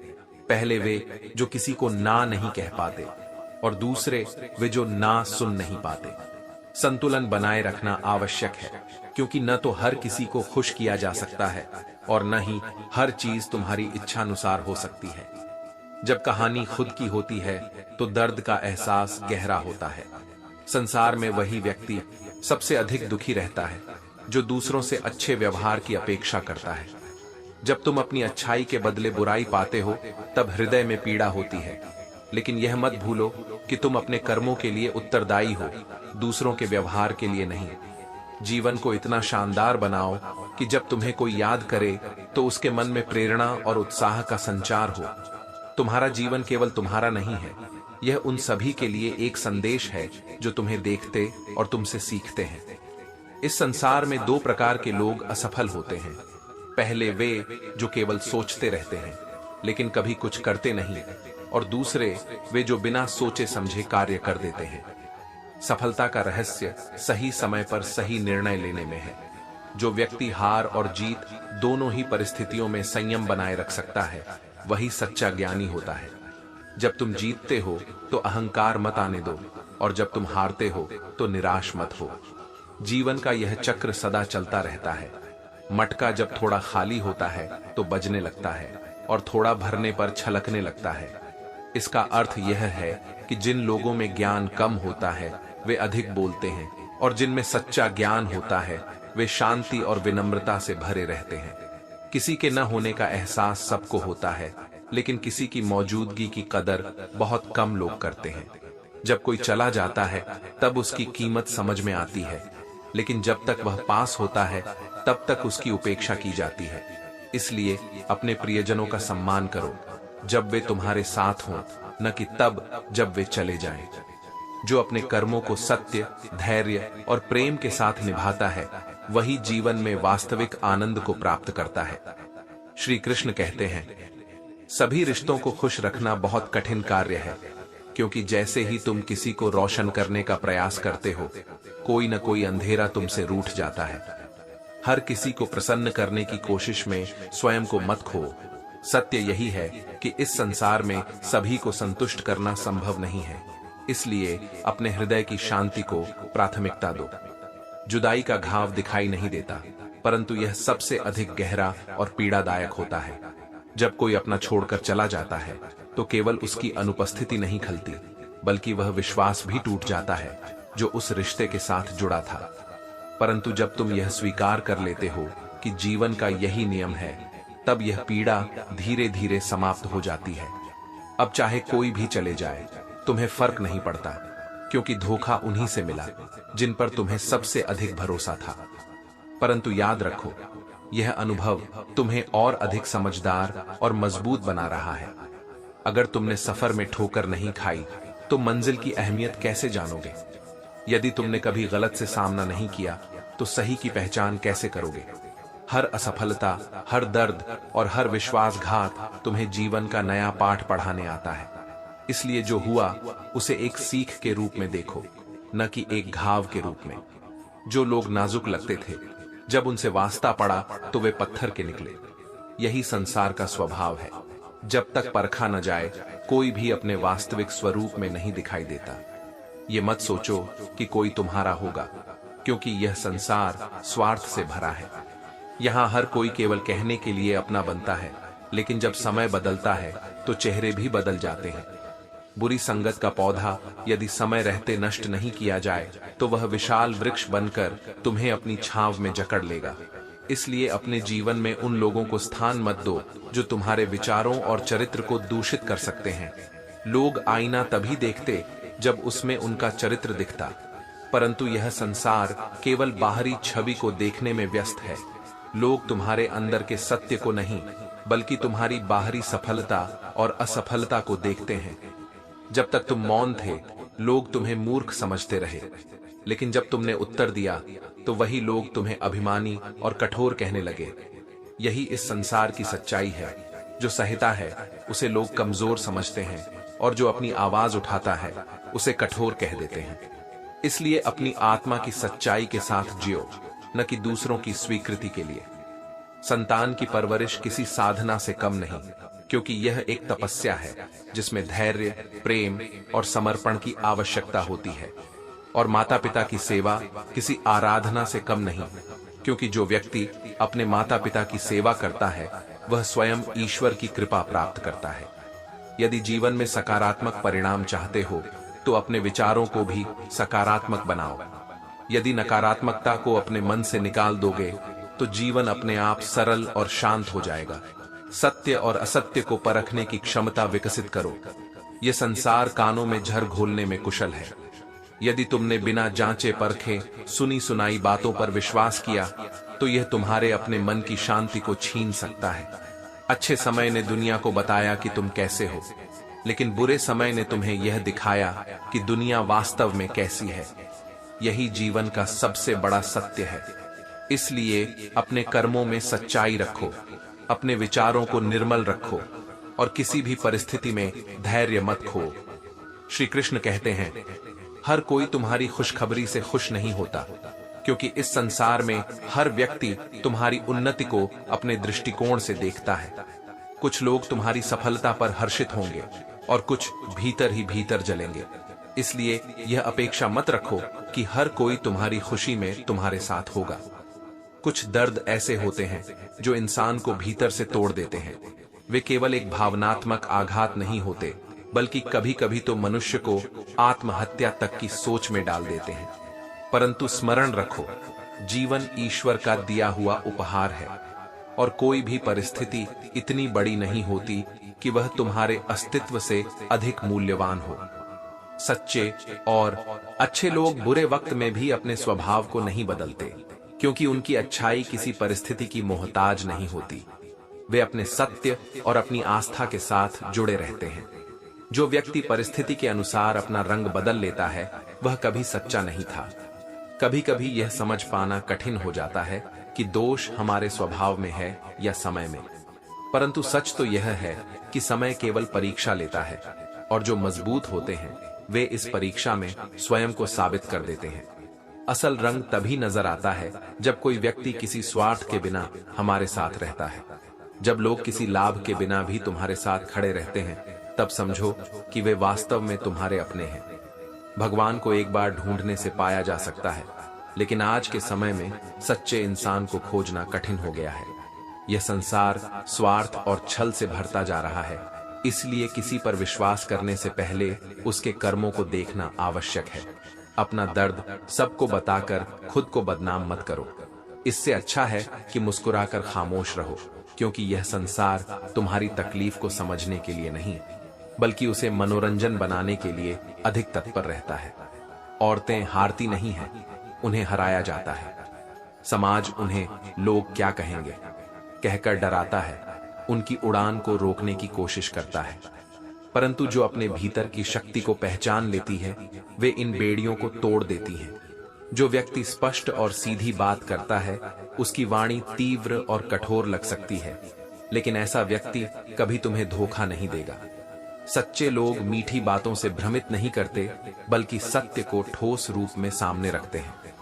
पहले वे जो किसी को ना नहीं कह पाते, और दूसरे वे जो ना सुन नहीं पाते। संतुलन बनाए रखना आवश्यक है, क्योंकि न तो हर किसी को खुश किया जा सकता है और न ही हर चीज तुम्हारी इच्छानुसार हो सकती है। जब कहानी खुद की होती है तो दर्द का एहसास गहरा होता है। संसार में वही व्यक्ति सबसे अधिक दुखी रहता है जो दूसरों से अच्छे व्यवहार की अपेक्षा करता है। जब तुम अपनी अच्छाई के बदले बुराई पाते हो तब हृदय में पीड़ा होती है, लेकिन यह मत भूलो कि तुम अपने कर्मों के लिए उत्तरदायी हो, दूसरों के व्यवहार के लिए नहीं। जीवन को इतना शानदार बनाओ कि जब तुम्हें कोई याद करे तो उसके मन में प्रेरणा और उत्साह का संचार हो। तुम्हारा जीवन केवल तुम्हारा नहीं है, यह उन सभी के लिए एक संदेश है जो तुम्हें देखते और तुमसे सीखते हैं। इस संसार में दो प्रकार के लोग असफल होते हैं। पहले वे जो केवल सोचते रहते हैं लेकिन कभी कुछ करते नहीं, और दूसरे वे जो बिना सोचे समझे कार्य कर देते हैं। सफलता का रहस्य सही समय पर सही निर्णय लेने में है। जो व्यक्ति हार और जीत दोनों ही परिस्थितियों में संयम बनाए रख सकता है वही सच्चा ज्ञानी होता है। जब तुम जीतते हो तो अहंकार मत आने दो, और जब तुम हारते हो तो निराश मत हो। जीवन का यह चक्र सदा चलता रहता है। मटका जब थोड़ा खाली होता है तो बजने लगता है और थोड़ा भरने पर छलकने लगता है। इसका अर्थ यह है कि जिन लोगों में ज्ञान कम होता है वे अधिक बोलते हैं, और जिनमें सच्चा ज्ञान होता है वे शांति और विनम्रता से भरे रहते हैं। किसी के न होने का एहसास सबको होता है, लेकिन किसी की मौजूदगी की कदर बहुत कम लोग करते हैं। जब कोई चला जाता है तब उसकी कीमत समझ में आती है, लेकिन जब तक वह पास होता है तब तक उसकी उपेक्षा की जाती है। इसलिए अपने प्रियजनों का सम्मान करो जब वे तुम्हारे साथ हों, न कि तब जब वे चले जाएं। जो अपने कर्मों को सत्य, धैर्य और प्रेम के साथ निभाता है वही जीवन में वास्तविक आनंद को प्राप्त करता है। श्री कृष्ण कहते हैं, सभी रिश्तों को खुश रखना बहुत कठिन कार्य है, क्योंकि जैसे ही तुम किसी को रोशन करने का प्रयास करते हो, कोई न कोई अंधेरा तुमसे रूठ जाता है। हर किसी को प्रसन्न करने की कोशिश में स्वयं को मत खो। सत्य यही है कि इस संसार में सभी को संतुष्ट करना संभव नहीं है, इसलिए अपने हृदय की शांति को प्राथमिकता दो। जुदाई का घाव दिखाई नहीं देता, परंतु यह सबसे अधिक गहरा और पीड़ादायक होता है। जब कोई अपना छोड़कर चला जाता है तो केवल उसकी अनुपस्थिति नहीं खलती, बल्कि वह विश्वास भी टूट जाता है जो उस रिश्ते के साथ जुड़ा था। परंतु जब तुम यह स्वीकार कर लेते हो कि जीवन का यही नियम है, तब यह पीड़ा धीरे धीरे समाप्त हो जाती है। अब चाहे कोई भी चले जाए, तुम्हें फर्क नहीं पड़ता, क्योंकि धोखा उन्हीं से मिला जिन पर तुम्हें सबसे अधिक भरोसा था। परंतु याद रखो, यह अनुभव तुम्हें और अधिक समझदार और मजबूत बना रहा है। अगर तुमने सफर में ठोकर नहीं खाई तो मंजिल की अहमियत कैसे जानोगे? यदि तुमने कभी गलत से सामना नहीं किया तो सही की पहचान कैसे करोगे? हर असफलता, हर दर्द और हर विश्वासघात तुम्हें जीवन का नया पाठ पढ़ाने आता है। इसलिए जो हुआ उसे एक सीख के रूप में देखो, न कि एक घाव के रूप में। जो लोग नाजुक लगते थे, जब उनसे वास्ता पड़ा तो वे पत्थर के निकले। यही संसार का स्वभाव है। जब तक परखा न जाए, कोई भी अपने वास्तविक स्वरूप में नहीं दिखाई देता। ये मत सोचो कि कोई तुम्हारा होगा, क्योंकि यह संसार स्वार्थ से भरा है। यहाँ हर कोई केवल कहने के लिए अपना बनता है, लेकिन जब समय बदलता है तो चेहरे भी बदल जाते हैं। बुरी संगत का पौधा यदि समय रहते नष्ट नहीं किया जाए तो वह विशाल वृक्ष बनकर तुम्हें अपनी छांव में जकड़ लेगा। इसलिए अपने जीवन में उन लोगों को स्थान मत दो जो तुम्हारे विचारों और चरित्र को दूषित कर सकते हैं। लोग आईना तभी देखते जब उसमें उनका चरित्र दिखता, परंतु यह संसार केवल बाहरी छवि को देखने में व्यस्त है। लोग तुम्हारे अंदर के सत्य को नहीं, बल्कि तुम्हारी बाहरी सफलता और असफलता को देखते हैं। जब तक तुम मौन थे, लोग तुम्हें मूर्ख समझते रहे, लेकिन जब तुमने उत्तर दिया तो वही लोग तुम्हें अभिमानी और कठोर कहने लगे। यही इस संसार की सच्चाई है। जो सहता है उसे लोग कमजोर समझते हैं, और जो अपनी आवाज उठाता है उसे कठोर कह देते हैं। इसलिए अपनी आत्मा की सच्चाई के साथ जियो, न कि दूसरों की स्वीकृति के लिए। संतान की परवरिश किसी साधना से कम नहीं, क्योंकि यह एक तपस्या है जिसमें धैर्य, प्रेम और समर्पण की आवश्यकता होती है। और माता पिता की सेवा किसी आराधना से कम नहीं, क्योंकि जो व्यक्ति अपने माता पिता की सेवा करता है वह स्वयं ईश्वर की कृपा प्राप्त करता है। यदि जीवन में सकारात्मक परिणाम चाहते हो तो अपने विचारों को भी सकारात्मक बनाओ। यदि नकारात्मकता को अपने मन से निकाल दोगे तो जीवन अपने आप सरल और शांत हो जाएगा। सत्य और असत्य को परखने की क्षमता विकसित करो। यह संसार कानों में झर घोलने में कुशल है। यदि तुमने बिना जांचे परखे सुनी सुनाई बातों पर विश्वास किया तो यह तुम्हारे अपने मन की शांति को छीन सकता है। अच्छे समय ने दुनिया को बताया कि तुम कैसे हो, लेकिन बुरे समय ने तुम्हें यह दिखाया कि दुनिया वास्तव में कैसी है। यही जीवन का सबसे बड़ा सत्य है। इसलिए अपने कर्मों में सच्चाई रखो, अपने विचारों को निर्मल रखो और किसी भी परिस्थिति में धैर्य मत खो। श्री कृष्ण कहते हैं, हर कोई तुम्हारी खुशखबरी से खुश नहीं होता, क्योंकि इस संसार में हर व्यक्ति तुम्हारी उन्नति को अपने दृष्टिकोण से देखता है। कुछ लोग तुम्हारी सफलता पर हर्षित होंगे और कुछ भीतर ही भीतर जलेंगे। इसलिए यह अपेक्षा मत रखो कि हर कोई तुम्हारी खुशी में तुम्हारे साथ होगा। कुछ दर्द ऐसे होते हैं जो इंसान को भीतर से तोड़ देते हैं। वे केवल एक भावनात्मक आघात नहीं होते, बल्कि कभी कभी तो मनुष्य को आत्महत्या तक की सोच में डाल देते हैं। परंतु स्मरण रखो, जीवन ईश्वर का दिया हुआ उपहार है और कोई भी परिस्थिति इतनी बड़ी नहीं होती कि वह तुम्हारे अस्तित्व से अधिक मूल्यवान हो। सच्चे और अच्छे लोग बुरे वक्त में भी अपने स्वभाव को नहीं बदलते, क्योंकि उनकी अच्छाई किसी परिस्थिति की मोहताज नहीं होती। वे अपने सत्य और अपनी आस्था के साथ जुड़े रहते हैं। जो व्यक्ति परिस्थिति के अनुसार अपना रंग बदल लेता है, वह कभी सच्चा नहीं था। कभी कभी यह समझ पाना कठिन हो जाता है कि दोष हमारे स्वभाव में है या समय में। परंतु सच तो यह है कि समय केवल परीक्षा लेता है, और जो मजबूत होते हैं वे इस परीक्षा में स्वयं को साबित कर देते हैं। असल रंग तभी नजर आता है जब कोई व्यक्ति किसी स्वार्थ के बिना हमारे साथ रहता है। जब लोग किसी लाभ के बिना भी तुम्हारे साथ खड़े रहते हैं, तब समझो कि वे वास्तव में तुम्हारे अपने हैं। भगवान को एक बार ढूंढने से पाया जा सकता है, लेकिन आज के समय में सच्चे इंसान को खोजना कठिन हो गया है। यह संसार स्वार्थ और छल से भरता जा रहा है, इसलिए किसी पर विश्वास करने से पहले उसके कर्मों को देखना आवश्यक है। अपना दर्द सबको बताकर खुद को बदनाम मत करो। इससे अच्छा है कि मुस्कुराकर खामोश रहो, क्योंकि यह संसार तुम्हारी तकलीफ को समझने के लिए नहीं, बल्कि उसे मनोरंजन बनाने के लिए अधिक तत्पर रहता है। औरतें हारती नहीं हैं, उन्हें हराया जाता है। समाज उन्हें लोग क्या कहेंगे कहकर डराता है, उनकी उड़ान को रोकने की कोशिश करता है। परंतु जो अपने भीतर की शक्ति को पहचान लेती है, वे इन बेड़ियों को तोड़ देती है। जो व्यक्ति स्पष्ट और सीधी बात करता है, उसकी वाणी तीव्र और कठोर लग सकती है, लेकिन ऐसा व्यक्ति कभी तुम्हें धोखा नहीं देगा। सच्चे लोग मीठी बातों से भ्रमित नहीं करते, बल्कि सत्य को ठोस रूप में सामने रखते हैं।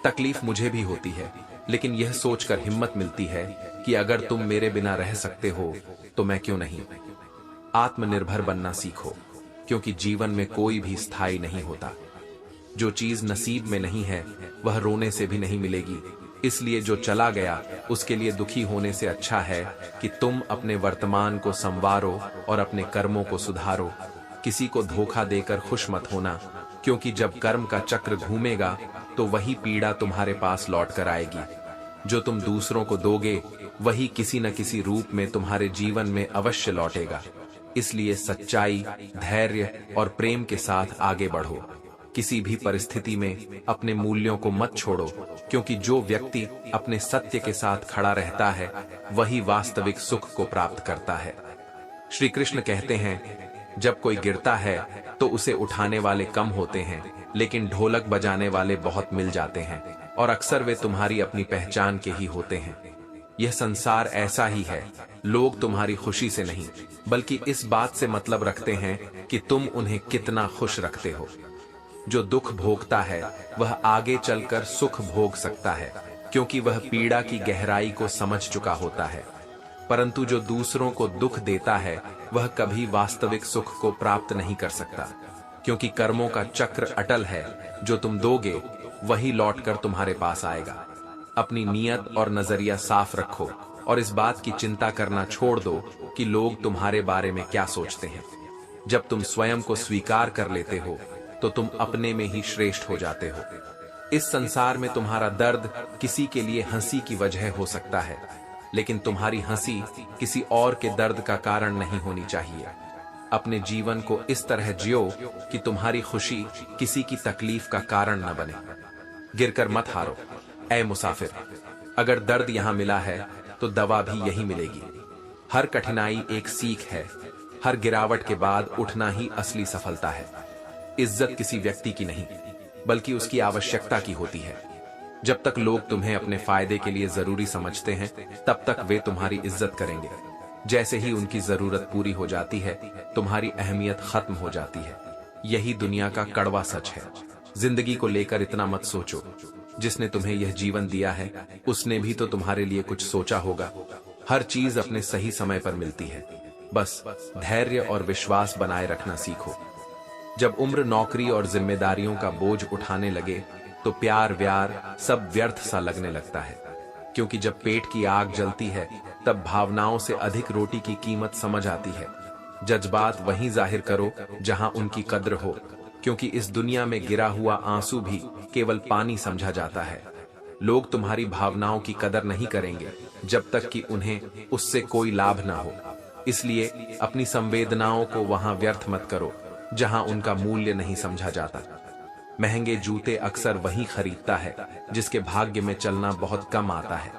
तकलीफ मुझे भी होती है, लेकिन यह सोचकर हिम्मत मिलती है कि अगर तुम मेरे बिना रह सकते हो तो मैं क्यों नहीं। आत्मनिर्भर बनना सीखो, क्योंकि जीवन में कोई भी स्थायी नहीं होता। जो चीज नसीब में नहीं है वह रोने से भी नहीं मिलेगी, इसलिए जो चला गया उसके लिए दुखी होने से अच्छा है कि तुम अपने वर्तमान को संवारो और अपने कर्मों को सुधारो। किसी को धोखा देकर खुश मत होना, क्योंकि जब कर्म का चक्र घूमेगा तो वही पीड़ा तुम्हारे पास लौट कर आएगी। जो तुम दूसरों को दोगे वही किसी न किसी रूप में तुम्हारे जीवन में अवश्य लौटेगा। इसलिए सच्चाई, धैर्य और प्रेम के साथ आगे बढ़ो। किसी भी परिस्थिति में अपने मूल्यों को मत छोड़ो, क्योंकि जो व्यक्ति अपने सत्य के साथ खड़ा रहता है वही वास्तविक सुख को प्राप्त करता है। श्री कृष्ण कहते हैं, जब कोई गिरता है तो उसे उठाने वाले कम होते हैं, लेकिन ढोलक बजाने वाले बहुत मिल जाते हैं, और अक्सर वे तुम्हारी अपनी पहचान के ही होते हैं। यह संसार ऐसा ही है। लोग तुम्हारी खुशी से नहीं, बल्कि इस बात से मतलब रखते हैं कि तुम उन्हें कितना खुश रखते हो। जो दुख भोगता है वह आगे चलकर सुख भोग सकता है, क्योंकि वह पीड़ा की गहराई को समझ चुका होता है। परंतु जो दूसरों को दुख देता है वह कभी वास्तविक सुख को प्राप्त नहीं कर सकता, क्योंकि कर्मों का चक्र अटल है। जो तुम दोगे वही लौटकर तुम्हारे पास आएगा। अपनी नीयत और नजरिया साफ रखो और इस बात की चिंता करना छोड़ दो कि लोग तुम्हारे बारे में क्या सोचते हैं। जब तुम स्वयं को स्वीकार कर लेते हो तो तुम अपने में ही श्रेष्ठ हो जाते हो। इस संसार में तुम्हारा दर्द किसी के लिए हंसी की वजह हो सकता है, लेकिन तुम्हारी हंसी किसी और के दर्द का कारण नहीं होनी चाहिए। अपने जीवन को इस तरह जियो कि तुम्हारी खुशी किसी की तकलीफ का कारण न बने। गिरकर मत हारो ऐ मुसाफिर। अगर दर्द यहाँ मिला है तो दवा भी यही मिलेगी। हर कठिनाई एक सीख है। हर गिरावट के बाद उठना ही असली सफलता है। इज्जत किसी व्यक्ति की नहीं, बल्कि उसकी आवश्यकता की होती है। जब तक लोग तुम्हें अपने फायदे के लिए जरूरी समझते हैं, तब तक वे तुम्हारी इज्जत करेंगे। जैसे ही उनकी जरूरत पूरी हो जाती है, तुम्हारी अहमियत खत्म हो जाती है। यही दुनिया का कड़वा सच है। जिंदगी को लेकर इतना मत सोचो। जिसने तुम्हें यह जीवन दिया है उसने भी तो तुम्हारे लिए कुछ सोचा होगा। हर चीज अपने सही समय पर मिलती है। बस धैर्य और विश्वास बनाए रखना सीखो। जब उम्र नौकरी और जिम्मेदारियों का बोझ उठाने लगे तो प्यार व्यार सब व्यर्थ सा लगने लगता है, क्योंकि जब पेट की आग जलती है तब भावनाओं से अधिक रोटी की कीमत समझ आती है। जज्बात वहीं जाहिर करो जहां उनकी कद्र हो, क्योंकि इस दुनिया में गिरा हुआ आंसू भी केवल पानी समझा जाता है। लोग तुम्हारी भावनाओं की कदर नहीं करेंगे जब तक कि उन्हें उससे कोई लाभ ना हो। इसलिए अपनी संवेदनाओं को वहां व्यर्थ मत करो जहां उनका मूल्य नहीं समझा जाता। महंगे जूते अक्सर वही खरीदता है जिसके भाग्य में चलना बहुत कम आता है।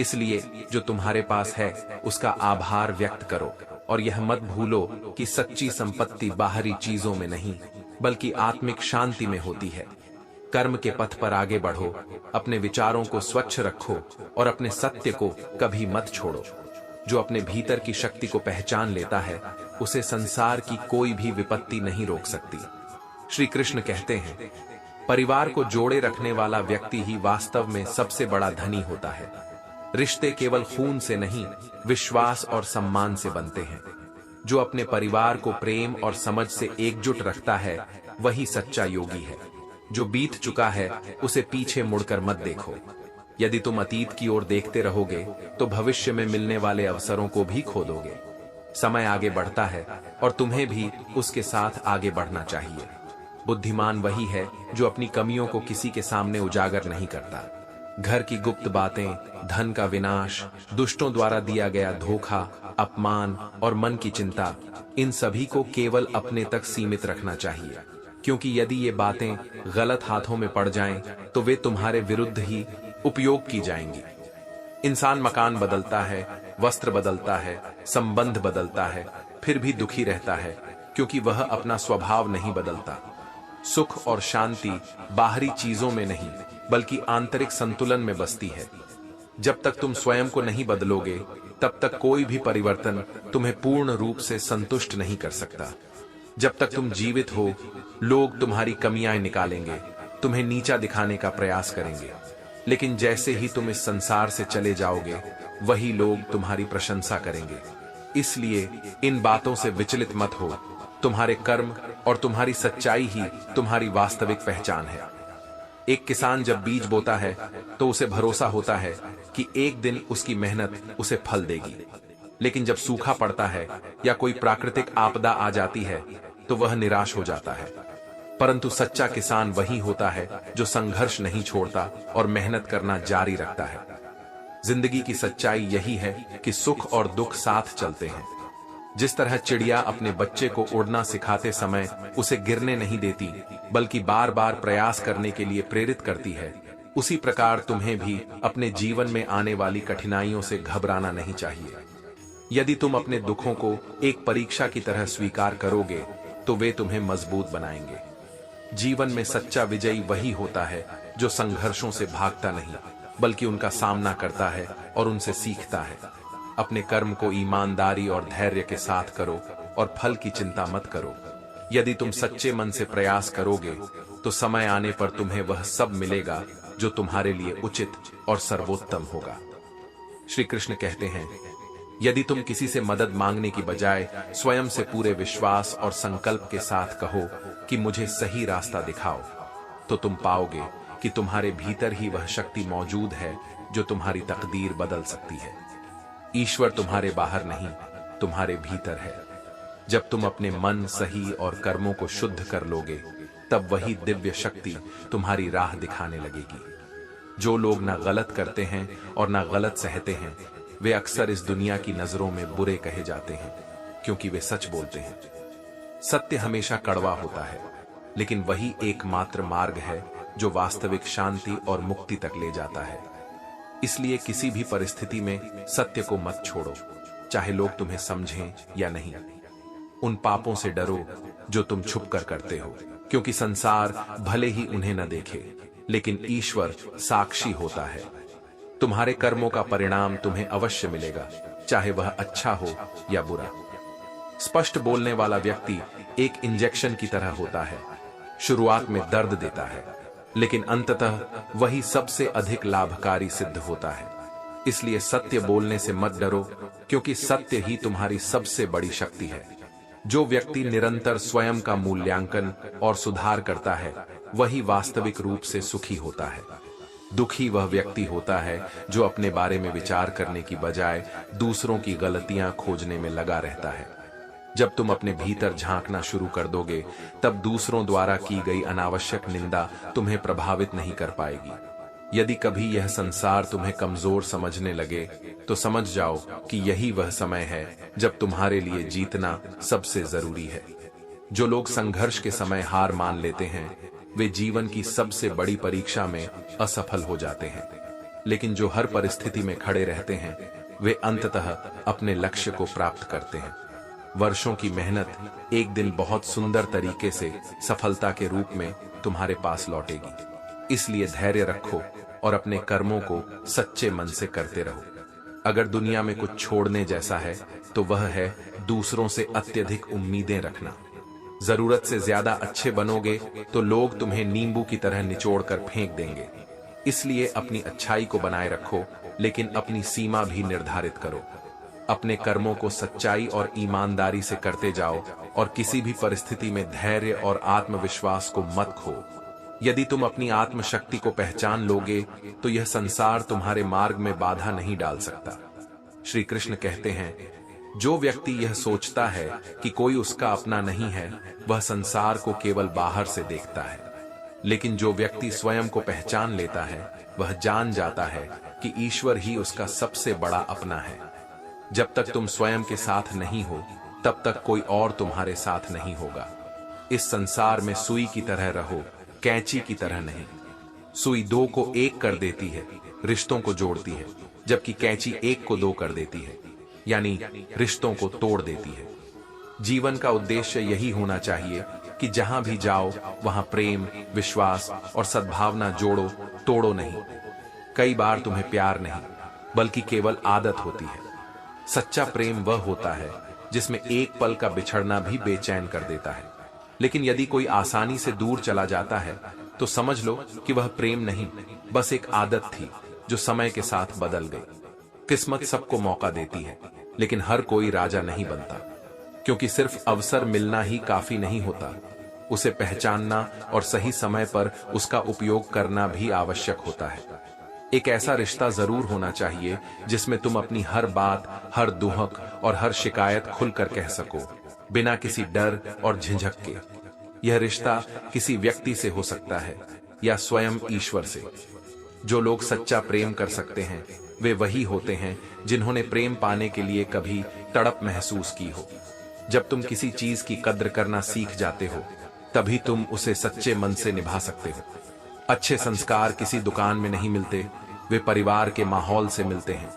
इसलिए जो तुम्हारे पास है उसका आभार व्यक्त करो और यह मत भूलो कि सच्ची संपत्ति बाहरी चीजों में नहीं बल्कि आत्मिक शांति में होती है। कर्म के पथ पर आगे बढ़ो, अपने विचारों को स्वच्छ रखो और अपने सत्य को कभी मत छोड़ो। जो अपने भीतर की शक्ति को पहचान लेता है उसे संसार की कोई भी विपत्ति नहीं रोक सकती। श्री कृष्ण कहते हैं, परिवार को जोड़े रखने वाला व्यक्ति ही वास्तव में सबसे बड़ा धनी होता है। रिश्ते केवल खून से नहीं, विश्वास और सम्मान से बनते हैं। जो अपने परिवार को प्रेम और समझ से एकजुट रखता है वही सच्चा योगी है। जो बीत चुका है उसे पीछे मुड़कर मत देखो। यदि तुम अतीत की ओर देखते रहोगे तो भविष्य में मिलने वाले अवसरों को भी खो दोगे। समय आगे बढ़ता है और तुम्हें भी उसके साथ आगे बढ़ना चाहिए। बुद्धिमान वही है जो अपनी कमियों को किसी के सामने उजागर नहीं करता। घर की गुप्त बातें, धन का विनाश, दुष्टों द्वारा दिया गया धोखा, अपमान और मन की चिंता, इन सभी को केवल अपने तक सीमित रखना चाहिए, क्योंकि यदि ये बातें गलत हाथों में पड़ जाएं तो वे तुम्हारे विरुद्ध ही उपयोग की जाएंगी। इंसान मकान बदलता है, वस्त्र बदलता है, संबंध बदलता है, फिर भी दुखी रहता है, क्योंकि वह अपना स्वभाव नहीं बदलता। सुख और शांति बाहरी चीजों में नहीं बल्कि आंतरिक संतुलन में बसती है। जब तक तुम स्वयं को नहीं बदलोगे तब तक कोई भी परिवर्तन तुम्हें पूर्ण रूप से संतुष्ट नहीं कर सकता। जब तक तुम जीवित हो, लोग तुम्हारी कमियां निकालेंगे, तुम्हें नीचा दिखाने का प्रयास करेंगे, लेकिन जैसे ही तुम इस संसार से चले जाओगे वही लोग तुम्हारी प्रशंसा करेंगे। इसलिए इन बातों से विचलित मत हो। तुम्हारे कर्म और तुम्हारी सच्चाई ही तुम्हारी वास्तविक पहचान है। एक किसान जब बीज बोता है तो उसे भरोसा होता है कि एक दिन उसकी मेहनत उसे फल देगी, लेकिन जब सूखा पड़ता है या कोई प्राकृतिक आपदा आ जाती है तो वह निराश हो जाता है। परंतु सच्चा किसान वही होता है जो संघर्ष नहीं छोड़ता और मेहनत करना जारी रखता है। जिंदगी की सच्चाई यही है कि सुख और दुख साथ चलते हैं। जिस तरह चिड़िया अपने बच्चे को उड़ना सिखाते समय उसे गिरने नहीं देती बल्कि बार बार प्रयास करने के लिए प्रेरित करती है, उसी प्रकार तुम्हें भी अपने जीवन में आने वाली कठिनाइयों से घबराना नहीं चाहिए। यदि तुम अपने दुखों को एक परीक्षा की तरह स्वीकार करोगे तो वे तुम्हें मजबूत बनाएंगे। जीवन में सच्चा विजयी वही होता है जो संघर्षों से भागता नहीं बल्कि उनका सामना करता है और उनसे सीखता है। अपने कर्म को ईमानदारी और धैर्य के साथ करो और फल की चिंता मत करो। यदि तुम सच्चे मन से प्रयास करोगे तो समय आने पर तुम्हें वह सब मिलेगा जो तुम्हारे लिए उचित और सर्वोत्तम होगा। श्री कृष्ण कहते हैं, यदि तुम किसी से मदद मांगने की बजाय स्वयं से पूरे विश्वास और संकल्प के साथ कहो कि मुझे सही रास्ता दिखाओ, तो तुम पाओगे कि तुम्हारे भीतर ही वह शक्ति मौजूद है जो तुम्हारी तकदीर बदल सकती है। ईश्वर तुम्हारे बाहर नहीं, तुम्हारे भीतर है। जब तुम अपने मन, सही और कर्मों को शुद्ध कर लोगे तब वही दिव्य शक्ति तुम्हारी राह दिखाने लगेगी। जो लोग ना गलत करते हैं और ना गलत सहते हैं, वे अक्सर इस दुनिया की नजरों में बुरे कहे जाते हैं, क्योंकि वे सच बोलते हैं। सत्य हमेशा कड़वा होता है, लेकिन वही एकमात्र मार्ग है जो वास्तविक शांति और मुक्ति तक ले जाता है। इसलिए किसी भी परिस्थिति में सत्य को मत छोड़ो, चाहे लोग तुम्हें समझें या नहीं। उन पापों से डरो जो तुम छुप कर करते हो, क्योंकि संसार भले ही उन्हें न देखे, लेकिन ईश्वर साक्षी होता है। तुम्हारे कर्मों का परिणाम तुम्हें अवश्य मिलेगा, चाहे वह अच्छा हो या बुरा। स्पष्ट बोलने वाला व्यक्ति एक इंजेक्शन की तरह होता है। शुरुआत में दर्द देता है, लेकिन अंततः वही सबसे अधिक लाभकारी सिद्ध होता है। इसलिए सत्य बोलने से मत डरो, क्योंकि सत्य ही तुम्हारी सबसे बड़ी शक्ति है। जो व्यक्ति निरंतर स्वयं का मूल्यांकन और सुधार करता है वही वास्तविक रूप से सुखी होता है। दुखी वह व्यक्ति होता है जो अपने बारे में विचार करने की बजाय दूसरों की गलतियां खोजने में लगा रहता है। जब तुम अपने भीतर झांकना शुरू कर दोगे तब दूसरों द्वारा की गई अनावश्यक निंदा तुम्हें प्रभावित नहीं कर पाएगी। यदि कभी यह संसार तुम्हें कमजोर समझने लगे तो समझ जाओ कि यही वह समय है जब तुम्हारे लिए जीतना सबसे जरूरी है। जो लोग संघर्ष के समय हार मान लेते हैं वे जीवन की सबसे बड़ी परीक्षा में असफल हो जाते हैं, लेकिन जो हर परिस्थिति में खड़े रहते हैं वे अंततः अपने लक्ष्य को प्राप्त करते हैं। वर्षों की मेहनत एक दिन बहुत सुंदर तरीके से सफलता के रूप में तुम्हारे पास लौटेगी। इसलिए धैर्य रखो और अपने कर्मों को सच्चे मन से करते रहो। अगर दुनिया में कुछ छोड़ने जैसा है तो वह है दूसरों से अत्यधिक उम्मीदें रखना। जरूरत से ज्यादा अच्छे बनोगे तो लोग तुम्हें नींबू की तरह निचोड़ कर फेंक देंगे। इसलिए अपनी अच्छाई को बनाए रखो, लेकिन अपनी सीमा भी निर्धारित करो। अपने कर्मों को सच्चाई और ईमानदारी से करते जाओ और किसी भी परिस्थिति में धैर्य और आत्मविश्वास को मत खो। यदि तुम अपनी आत्मशक्ति को पहचान लोगे तो यह संसार तुम्हारे मार्ग में बाधा नहीं डाल सकता। श्री कृष्ण कहते हैं, जो व्यक्ति यह सोचता है कि कोई उसका अपना नहीं है वह संसार को केवल बाहर से देखता है, लेकिन जो व्यक्ति स्वयं को पहचान लेता है वह जान जाता है कि ईश्वर ही उसका सबसे बड़ा अपना है। जब तक तुम स्वयं के साथ नहीं हो तब तक कोई और तुम्हारे साथ नहीं होगा। इस संसार में सुई की तरह रहो, कैंची की तरह नहीं। सुई दो को एक कर देती है, रिश्तों को जोड़ती है, जबकि कैंची एक को दो कर देती है, यानी रिश्तों को तोड़ देती है। जीवन का उद्देश्य यही होना चाहिए कि जहां भी जाओ वहां प्रेम, विश्वास और सद्भावना जोड़ो, तोड़ो नहीं। कई बार तुम्हें प्यार नहीं बल्कि केवल आदत होती है। सच्चा प्रेम वह होता है जिसमें एक पल का बिछड़ना भी बेचैन कर देता है, लेकिन यदि कोई आसानी से दूर चला जाता है तो समझ लो कि वह प्रेम नहीं, बस एक आदत थी जो समय के साथ बदल गई। किस्मत सबको मौका देती है, लेकिन हर कोई राजा नहीं बनता, क्योंकि सिर्फ अवसर मिलना ही काफी नहीं होता, उसे पहचानना और सही समय पर उसका उपयोग करना भी आवश्यक होता है। एक ऐसा रिश्ता जरूर होना चाहिए जिसमें तुम अपनी हर बात, हर दुहक और हर शिकायत खुलकर कह सको, बिना किसी डर और झिझक के। यह रिश्ता किसी व्यक्ति से हो सकता है या स्वयं ईश्वर से। जो लोग सच्चा प्रेम कर सकते हैं वे वही होते हैं जिन्होंने प्रेम पाने के लिए कभी तड़प महसूस की हो। जब तुम किसी चीज की कद्र करना सीख जाते हो तभी तुम उसे सच्चे मन से निभा सकते हो। अच्छे संस्कार किसी दुकान में नहीं मिलते, वे परिवार के माहौल से मिलते हैं।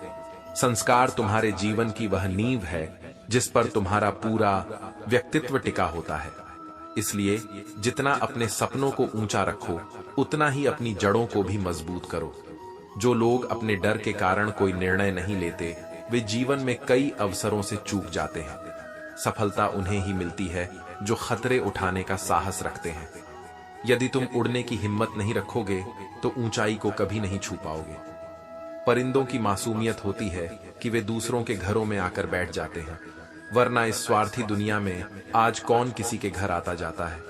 संस्कार तुम्हारे जीवन की वह नींव है जिस पर तुम्हारा पूरा व्यक्तित्व टिका होता है। इसलिए जितना अपने सपनों को ऊंचा रखो उतना ही अपनी जड़ों को भी मजबूत करो। जो लोग अपने डर के कारण कोई निर्णय नहीं लेते वे जीवन में कई अवसरों से चूक जाते हैं। सफलता उन्हें ही मिलती है जो खतरे उठाने का साहस रखते हैं। यदि तुम उड़ने की हिम्मत नहीं रखोगे तो ऊंचाई को कभी नहीं छू पाओगे। परिंदों की मासूमियत होती है कि वे दूसरों के घरों में आकर बैठ जाते हैं, वरना इस स्वार्थी दुनिया में आज कौन किसी के घर आता जाता है।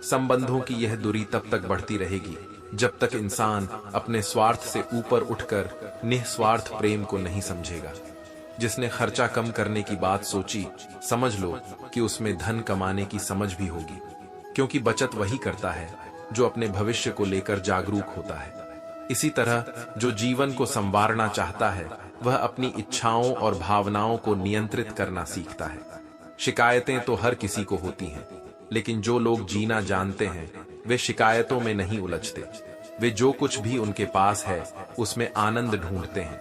संबंधों की यह दूरी तब तक बढ़ती रहेगी जब तक इंसान अपने स्वार्थ से ऊपर उठकर निस्वार्थ प्रेम को नहीं समझेगा। जिसने खर्चा कम करने की बात सोची, समझ लो कि उसमें धन कमाने की समझ भी होगी, क्योंकि बचत वही करता है जो अपने भविष्य को लेकर जागरूक होता है। इसी तरह जो जीवन को संवारना चाहता है वह अपनी इच्छाओं और भावनाओं को नियंत्रित करना सीखता है। शिकायतें तो हर किसी को होती हैं, लेकिन जो लोग जीना जानते हैं वे शिकायतों में नहीं उलझते। वे जो कुछ भी उनके पास है उसमें आनंद ढूंढते हैं।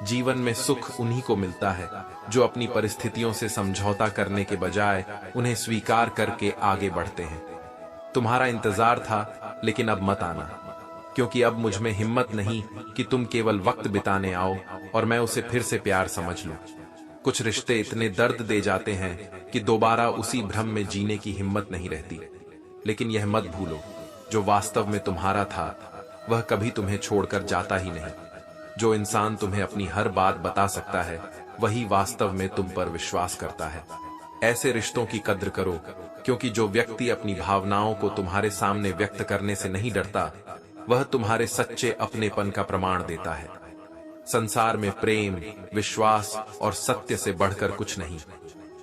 जीवन में सुख उन्हीं को मिलता है जो अपनी परिस्थितियों से समझौता करने के बजाय उन्हें स्वीकार करके आगे बढ़ते हैं। तुम्हारा इंतजार था, लेकिन अब मत आना, क्योंकि अब मुझ में हिम्मत नहीं कि तुम केवल वक्त बिताने आओ और मैं उसे फिर से प्यार समझ लूं। कुछ रिश्ते इतने दर्द दे जाते हैं कि दोबारा उसी भ्रम में जीने की हिम्मत नहीं रहती। लेकिन यह मत भूलो, जो वास्तव में तुम्हारा था वह कभी तुम्हें छोड़कर जाता ही नहीं। जो इंसान तुम्हें अपनी हर बात बता सकता है वही वास्तव में तुम पर विश्वास करता है। ऐसे रिश्तों की कद्र करो, क्योंकि जो व्यक्ति अपनी भावनाओं को तुम्हारे सामने व्यक्त करने से नहीं डरता, वह तुम्हारे सच्चे अपनेपन का प्रमाण देता है। संसार में प्रेम, विश्वास और सत्य से बढ़कर कुछ नहीं।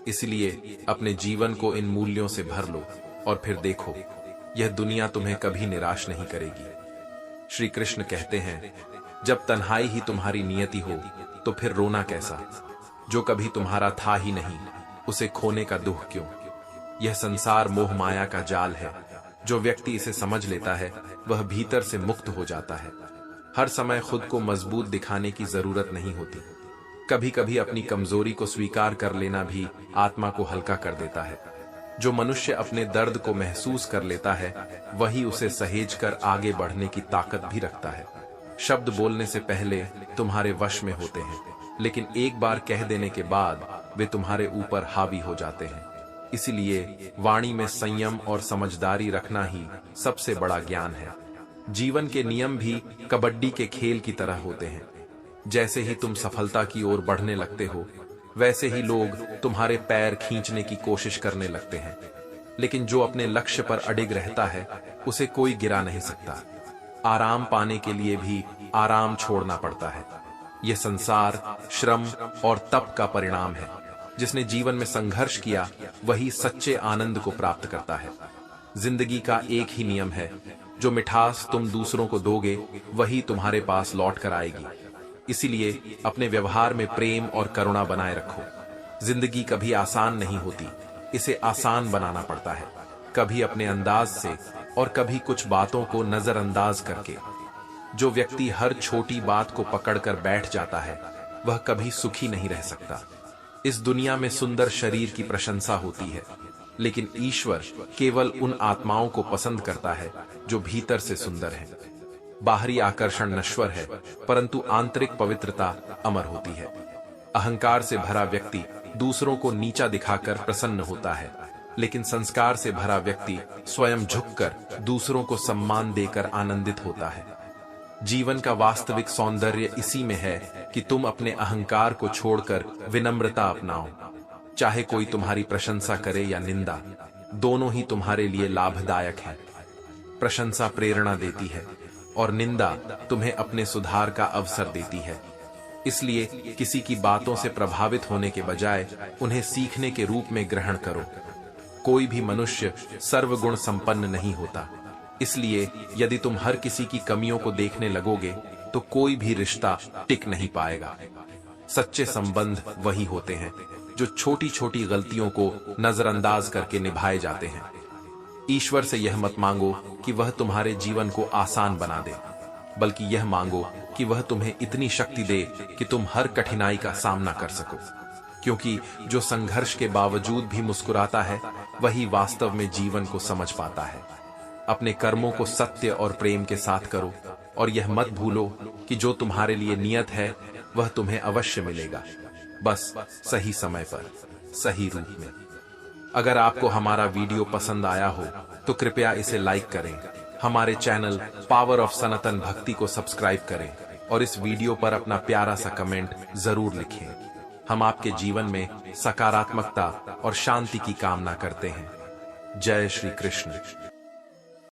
इसलिए अपने जीवन को इन मूल्यों से भर लो और फिर देखो, यह दुनिया तुम्हें कभी निराश नहीं करेगी। श्री कृष्ण कहते हैं, जब तन्हाई ही तुम्हारी नियति हो तो फिर रोना कैसा? जो कभी तुम्हारा था ही नहीं, उसे खोने का दुख क्यों? यह संसार मोह माया का जाल है। जो व्यक्ति इसे समझ लेता है वह भीतर से मुक्त हो जाता है। हर समय खुद को मजबूत दिखाने की जरूरत नहीं होती। कभी कभी अपनी कमजोरी को स्वीकार कर लेना भी आत्मा को हल्का कर देता है। जो मनुष्य अपने दर्द को महसूस कर लेता है, वही उसे सहेज कर आगे बढ़ने की ताकत भी रखता है। शब्द बोलने से पहले तुम्हारे वश में होते हैं, लेकिन एक बार कह देने के बाद वे तुम्हारे ऊपर हावी हो जाते हैं। इसलिए वाणी में संयम और समझदारी रखना ही सबसे बड़ा ज्ञान है। जीवन के नियम भी कबड्डी के खेल की तरह होते हैं। जैसे ही तुम सफलता की ओर बढ़ने लगते हो, वैसे ही लोग तुम्हारे पैर खींचने की कोशिश करने लगते हैं। लेकिन जो अपने लक्ष्य पर अडिग रहता है, उसे कोई गिरा नहीं सकता। आराम पाने के लिए भी आराम छोड़ना पड़ता है। यह संसार श्रम और तप का परिणाम है। जिसने जीवन में संघर्ष किया, वही सच्चे आनंद को प्राप्त करता है। जिंदगी का एक ही नियम है, जो मिठास तुम दूसरों को दोगे, वही तुम्हारे पास लौट कर आएगी। इसीलिए अपने व्यवहार में प्रेम और करुणा बनाए रखो। जिंदगी कभी आसान नहीं होती, इसे आसान बनाना पड़ता है। कभी अपने अंदाज से और कभी कुछ बातों को नजरअंदाज करके। जो व्यक्ति हर छोटी बात को पकड़कर बैठ जाता है, वह कभी सुखी नहीं रह सकता। इस दुनिया में सुंदर शरीर की प्रशंसा होती है, लेकिन ईश्वर केवल उन आत्माओं को पसंद करता है जो भीतर से सुंदर हैं। बाहरी आकर्षण नश्वर है, परंतु आंतरिक पवित्रता अमर होती है। अहंकार से भरा व्यक्ति दूसरों को नीचा दिखाकर प्रसन्न होता है, लेकिन संस्कार से भरा व्यक्ति स्वयं झुककर दूसरों को सम्मान देकर आनंदित होता है। जीवन का वास्तविक सौंदर्य इसी में है कि तुम अपने अहंकार को छोड़कर विनम्रता अपनाओ। चाहे कोई तुम्हारी प्रशंसा करे या निंदा, दोनों ही तुम्हारे लिए लाभदायक है। प्रशंसा प्रेरणा देती है और निंदा तुम्हें अपने सुधार का अवसर देती है। इसलिए किसी की बातों से प्रभावित होने के बजाय उन्हें सीखने के रूप में ग्रहण करो। कोई भी मनुष्य सर्वगुण संपन्न नहीं होता। इसलिए यदि तुम हर किसी की कमियों को देखने लगोगे, तो कोई भी रिश्ता टिक नहीं पाएगा। सच्चे संबंध वही होते हैं जो छोटी छोटी गलतियों को नजरअंदाज करके निभाए जाते हैं। ईश्वर से यह मत मांगो कि वह तुम्हारे जीवन को आसान बना दे, बल्कि यह मांगो कि वह तुम्हें इतनी शक्ति दे कि तुम हर कठिनाई का सामना कर सको। क्योंकि जो संघर्ष के बावजूद भी मुस्कुराता है, वही वास्तव में जीवन को समझ पाता है। अपने कर्मों को सत्य और प्रेम के साथ करो, और यह मत भूलो कि जो तुम्हारे लिए नियत है वह तुम्हें अवश्य मिलेगा, बस सही समय पर, सही रूप में। अगर आपको हमारा वीडियो पसंद आया हो तो कृपया इसे लाइक करें, हमारे चैनल पावर ऑफ सनातन भक्ति को सब्सक्राइब करें और इस वीडियो पर अपना प्यारा सा कमेंट जरूर लिखें। हम आपके जीवन में सकारात्मकता और शांति की कामना करते हैं। जय श्री कृष्ण।